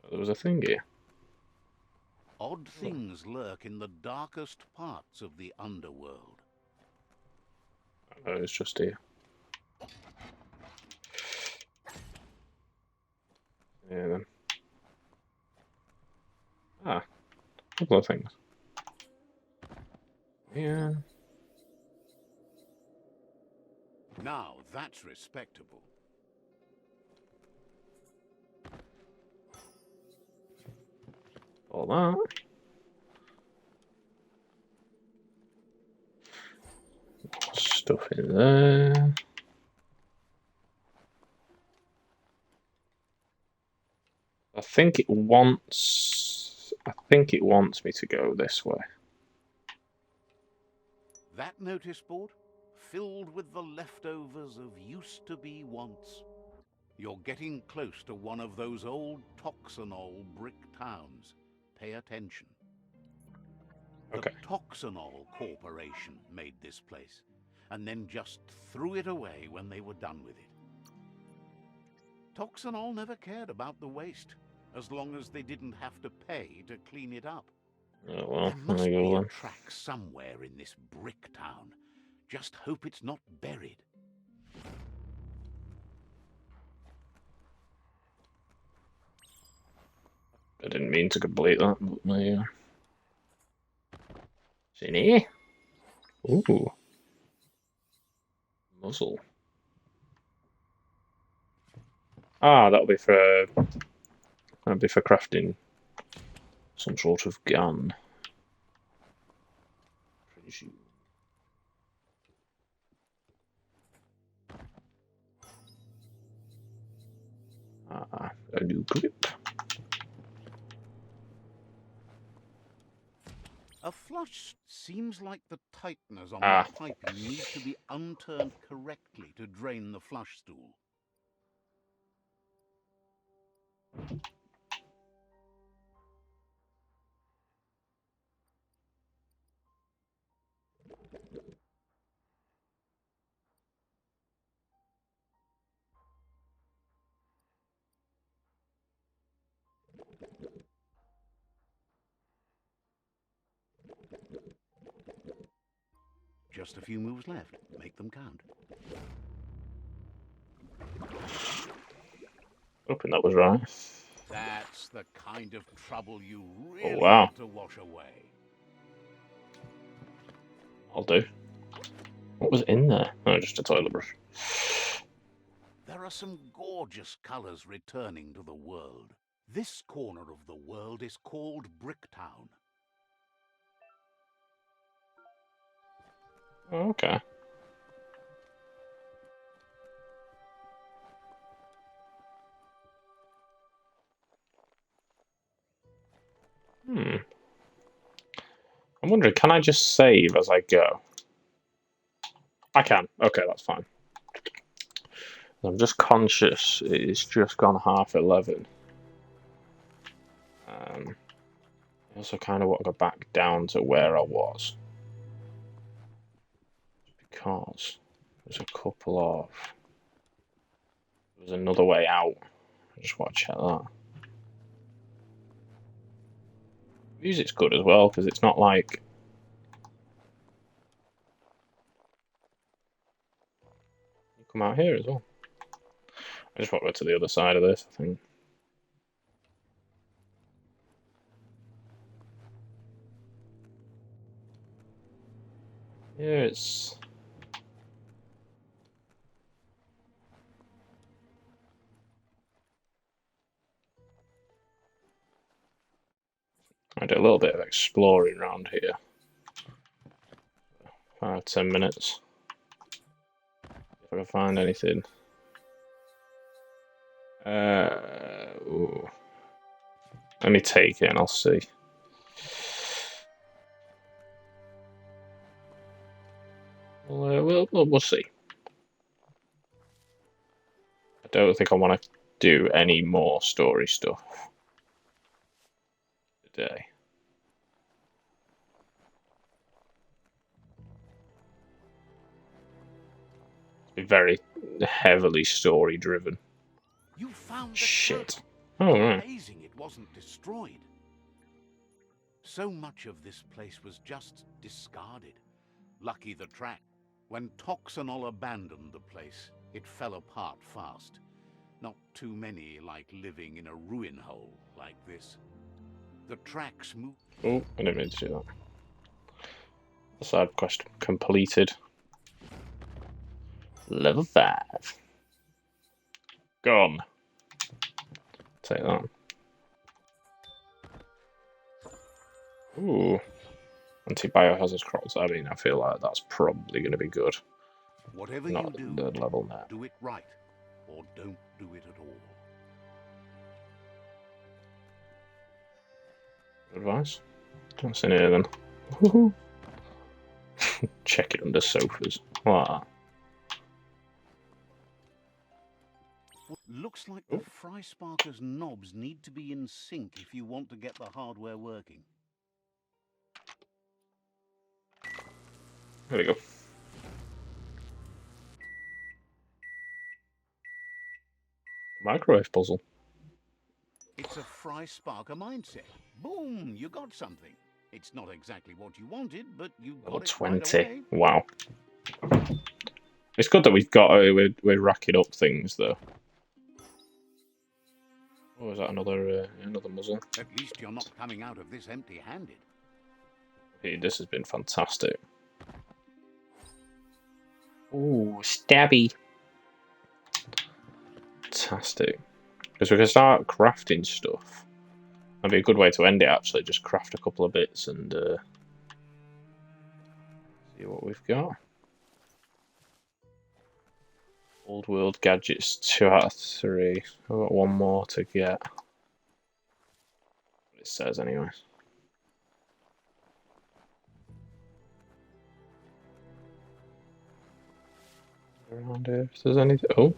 Oh, there was a thing here. Odd things lurk in the darkest parts of the underworld. Oh, it's just here. Yeah, then. Ah, a couple of things. Yeah. Now that's respectable. All that. Stuff in there. I think it wants me to go this way. That notice board, filled with the leftovers of used to be once. You're getting close to one of those old Toxanol brick towns. Pay attention. Okay. The Toxanol Corporation made this place, and then just threw it away when they were done with it. Toxanol never cared about the waste, as long as they didn't have to pay to clean it up. Oh well, There must there you be go a then. track somewhere in this brick town. Just hope it's not buried. I didn't mean to complete that, but my it's in here. Ooh, muzzle. Ah, that'll be for crafting some sort of gun. Pretty sure. Ah, a new grip. A flush seems like the tighteners on Ah. the piping need to be unturned correctly to drain the flush stool. Just a few moves left. Make them count. Hoping that was right. That's the kind of trouble you really wow. want to wash away. I'll do. What was in there? Oh, just a toilet brush. There are some gorgeous colors returning to the world. This corner of the world is called Bricktown. Oh, okay. I'm wondering, can I just save as I go? I can. Okay, that's fine. I'm just conscious it's just gone 11:30. I also kind of want to go back down to where I was. Because there's a couple of... There's another way out. I just want to check that. Music's good as well, because it's not like... You come out here as well. I just want to go to the other side of this, I think. Yeah, it's... I did a little bit of exploring around here. 5-10 minutes. If I can find anything. Ooh. Let me take it and I'll see. We'll see. I don't think I want to do any more story stuff today. It's been very heavily story driven. You found the Shit. track. Oh, right. Amazing it wasn't destroyed. So much of this place was just discarded. Lucky the track. When Toxanol abandoned the place, it fell apart fast. Not too many like living in a ruin hole like this. The tracks moved. Oh, I didn't mean to do that. Side quest completed. Level 5. Gone. Take that. Ooh. Anti-biohazard crops. I mean, I feel like that's probably going to be good. Whatever Not you at do, the level now. do it right, or don't do it at all. Advice? What's in here then? Woohoo. Check it under sofas. Wow. Looks like the Fry Sparker's knobs need to be in sync if you want to get the hardware working. There we go. Microwave puzzle. It's a Fry Sparker mindset. Boom, you got something. It's not exactly what you wanted, but you Level got it right 20. away. Wow. It's good that we've got we're racking up things though. Oh, is that another muzzle? At least you're not coming out of this empty-handed. Hey, this has been fantastic. Ooh, stabby. Fantastic. Because we can start crafting stuff. That'd be a good way to end it, actually. Just craft a couple of bits and see what we've got. Old world gadgets, 2 out of 3. I've got 1 more to get. What it says, anyway. Around here, if there's anything. Oh.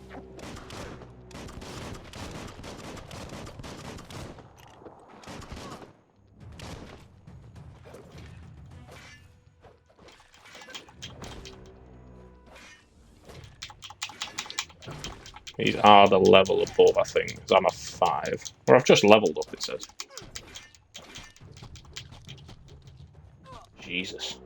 These are the level above, I think, because I'm a 5. Or I've just leveled up, it says. Jesus.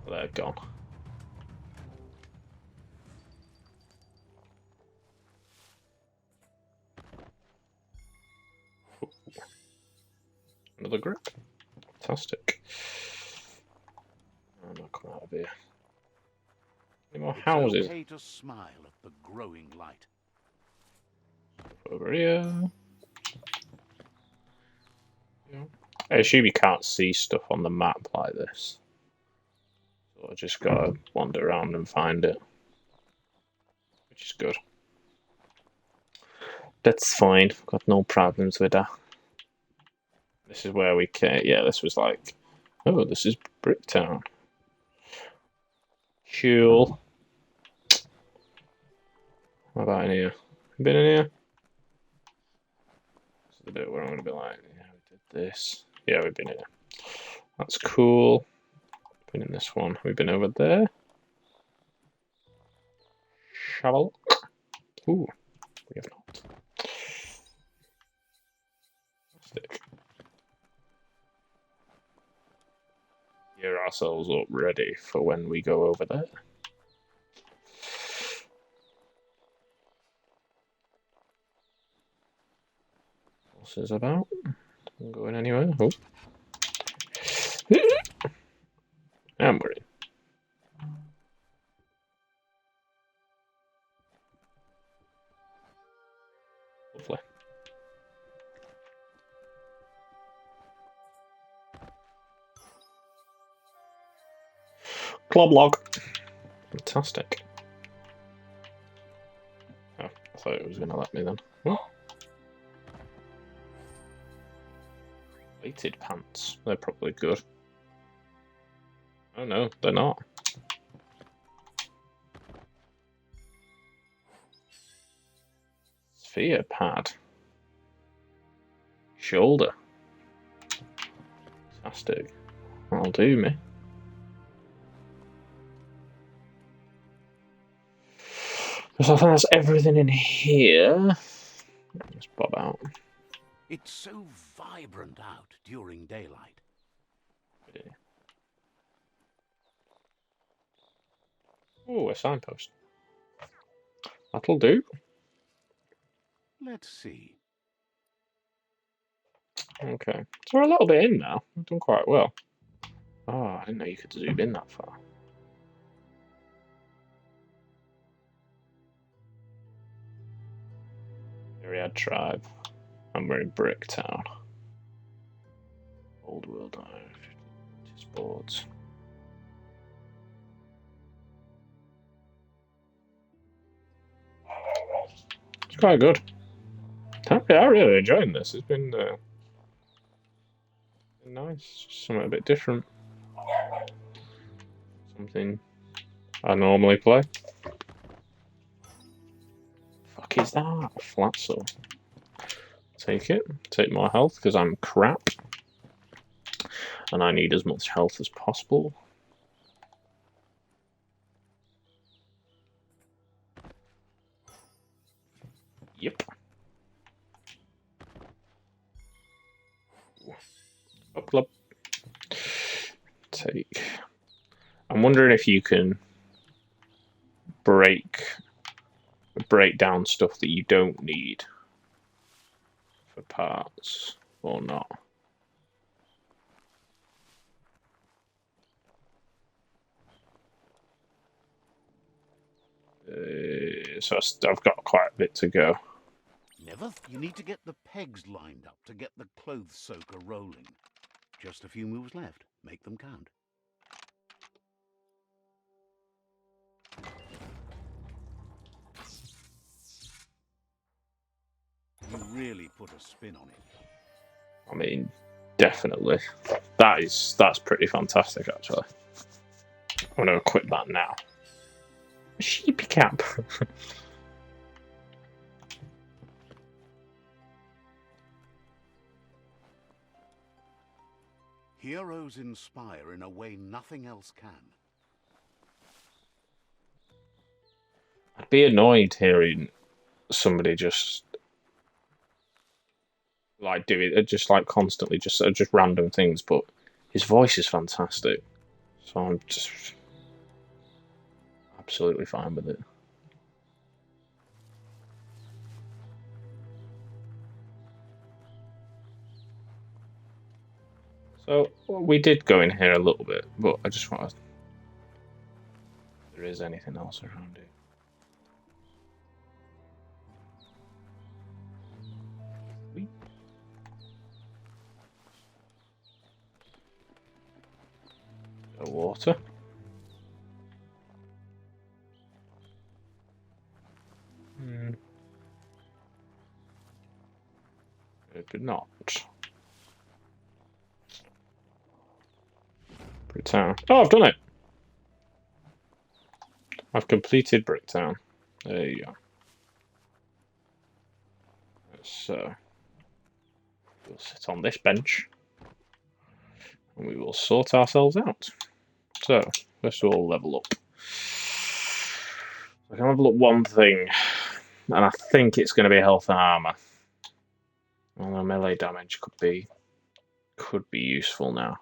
They're gone. Ooh. Another grip. Fantastic. I'm not coming out of here. Any more houses? It's okay to smile at the growing light. Over here. Yeah. I assume you can't see stuff on the map like this. So I just gotta wander around and find it. Which is good. That's fine. Got no problems with that. This is where we came. Yeah, this was like... Oh, this is Bricktown. Cool. What about in here? You been in here? This is the bit where I'm gonna be like, yeah, we did this. Yeah, we've been in here. That's cool. Been in this one. We've been over there. Shovel. Ooh, we have not. Fantastic. Gear ourselves up ready for when we go over there. What's this about? I'm going anywhere. Oh. And we're in. Lovely. Club log. Fantastic. Oh, I thought it was going to let me then. Oh. Weighted pants. They're probably good. Oh no, they're not. Sphere pad. Shoulder. Fantastic. That'll do me. So I think that's everything in here. Let's bob out. It's so vibrant out during daylight. Oh, a signpost. That'll do. Let's see. Okay. So we're a little bit in now. We've done quite well. Oh, I didn't know you could zoom in that far. Myriad Tribe. And we're in Bricktown. Old World Notice boards. It's quite good. I'm really enjoying this. It's been nice. Just something a bit different. Something I normally play. Fuck is that? A flat sword. Take it. Take more health because I'm crap. and I need as much health as possible. Yep. Up club. Take. I'm wondering if you can break down stuff that you don't need for parts or not. So I've got quite a bit to go. Never. You need to get the pegs lined up to get the clothes soaker rolling. Just a few moves left. Make them count. You really put a spin on it. I mean, definitely. That's pretty fantastic, actually. I'm gonna equip that now. Sheepy cap. Heroes inspire in a way nothing else can. I'd be annoyed hearing somebody just like do it, just like constantly, just random things. But his voice is fantastic, so I'm just absolutely fine with it. So we did go in here a little bit, but I just want to. If there is anything else around it. Water. Maybe not. Bricktown. Oh, I've done it! I've completed Bricktown. There you go. So, we'll sit on this bench and we will sort ourselves out. So, first of all, level up. I can level up one thing, and I think it's going to be health and armor. Although melee damage could be useful now.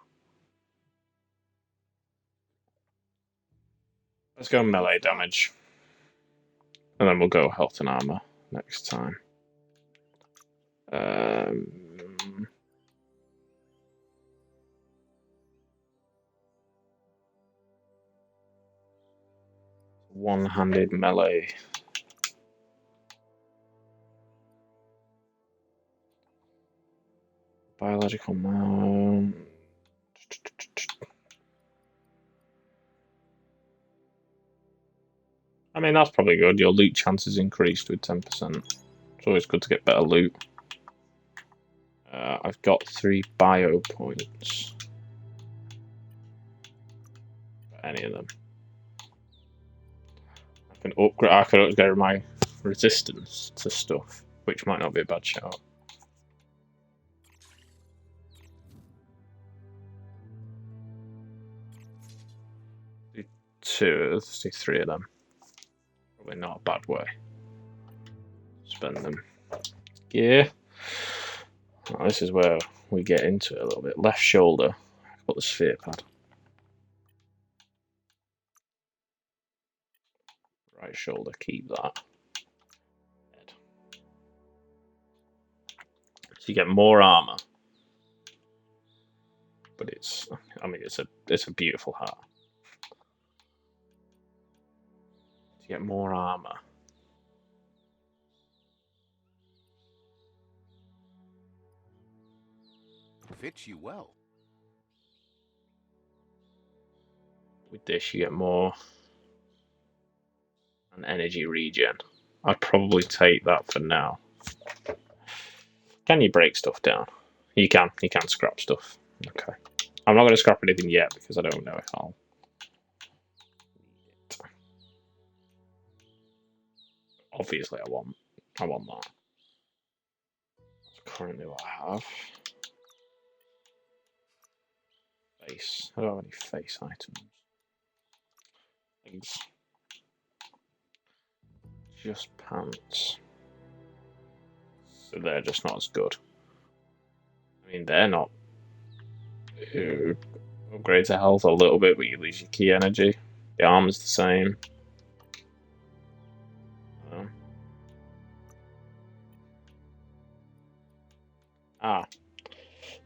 Let's go melee damage, and then we'll go health and armor next time. 1-handed melee. Biological mount. I mean, that's probably good. Your loot chances increased with 10%. It's always good to get better loot. I've got 3 bio points. Any of them. I could upgrade my resistance to stuff, which might not be a bad shout. Let's do 3 of them. Probably not a bad way. Spend them. Yeah. Oh, this is where we get into it a little bit. Left shoulder. Put the sphere pad. Right shoulder, keep that. Head. So you get more armor. But it's a beautiful hat. To get more armor. Fits you well. With this, you get more an energy regen. I'd probably take that for now. Can you break stuff down? You can. You can scrap stuff. Okay. I'm not going to scrap anything yet because I don't know if I'll. Obviously, I want that. That's currently what I have. face. I don't have any face items. Legs. Just pants. So they're just not as good. I mean, they're not. Upgrade to health a little bit, but you lose your key energy. The armor's the same.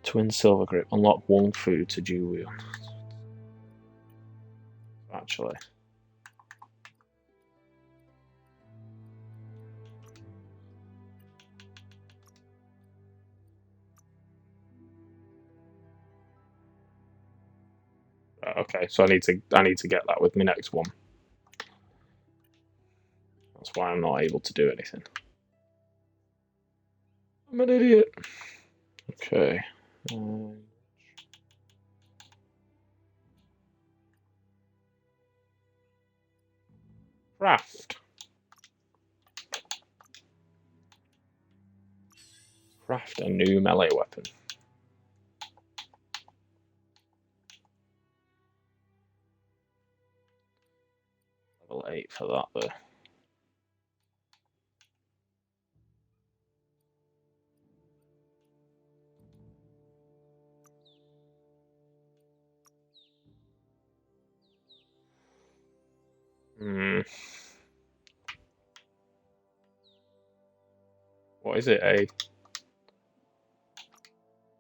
Twin silver grip. Unlock one food to dual wield. Actually. Okay, so I need to get that with my next one. That's why I'm not able to do anything. I'm an idiot. Okay. Craft. Craft a new melee weapon. Level 8 for that though. What is it?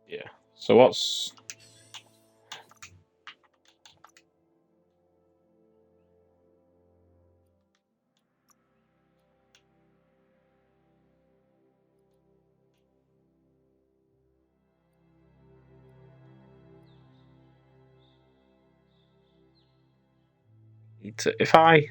Yeah. So what's... If I...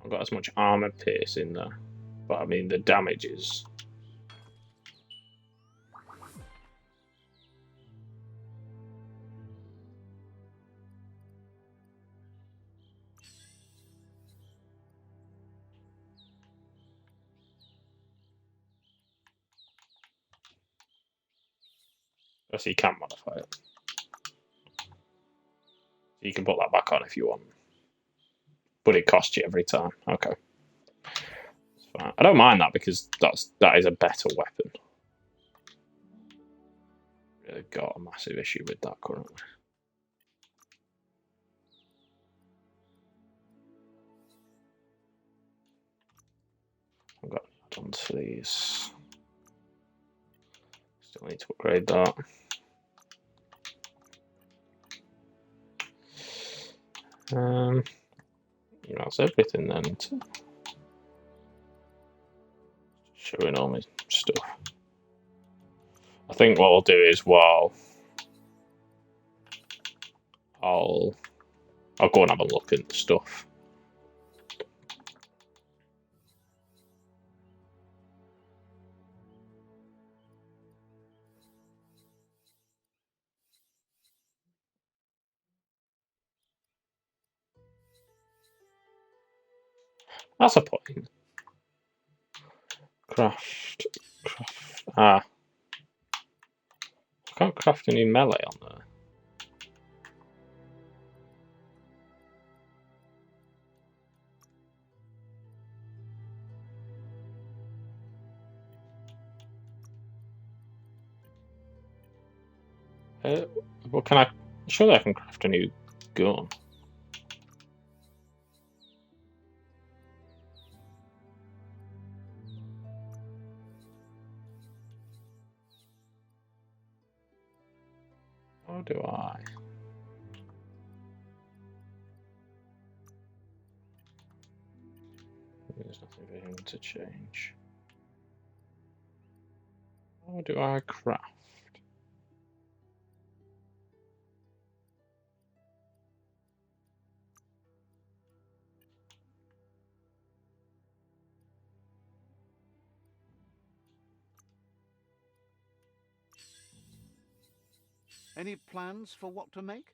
I've got as much armor piercing there, but I mean the damage is... So you can modify it. You can put that back on if you want. But it costs you every time. Okay. That's fine. I don't mind that because that is a better weapon. Really got a massive issue with that currently. I've got add-ons for these. Still need to upgrade that. That's everything then. Showing all my stuff. I think what I'll do is I'll go and have a look at the stuff. That's a point. Craft. I can't craft any melee on there. Well, can I? Surely I can craft a new gun. How do I? There's nothing for him to change. How do I craft? Any plans for what to make?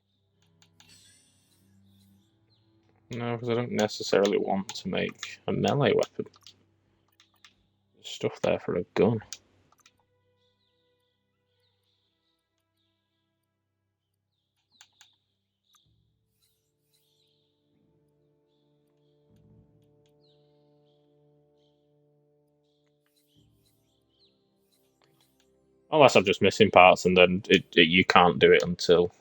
No, because I don't necessarily want to make a melee weapon. There's stuff there for a gun. Unless I'm just missing parts, and then you can't do it until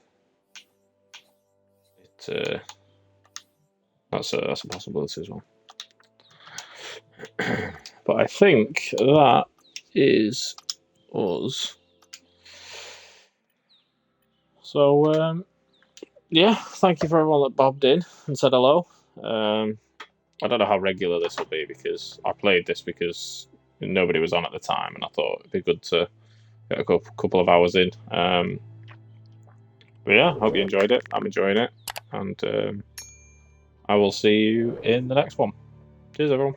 it. That's a possibility as well. But I think that is us. So yeah, thank you for everyone that bobbed in and said hello. I don't know how regular this will be because I played this because nobody was on at the time, and I thought it'd be good to get a couple of hours in. But yeah, hope you enjoyed it. I'm enjoying it, and I will see you in the next one. Cheers, everyone.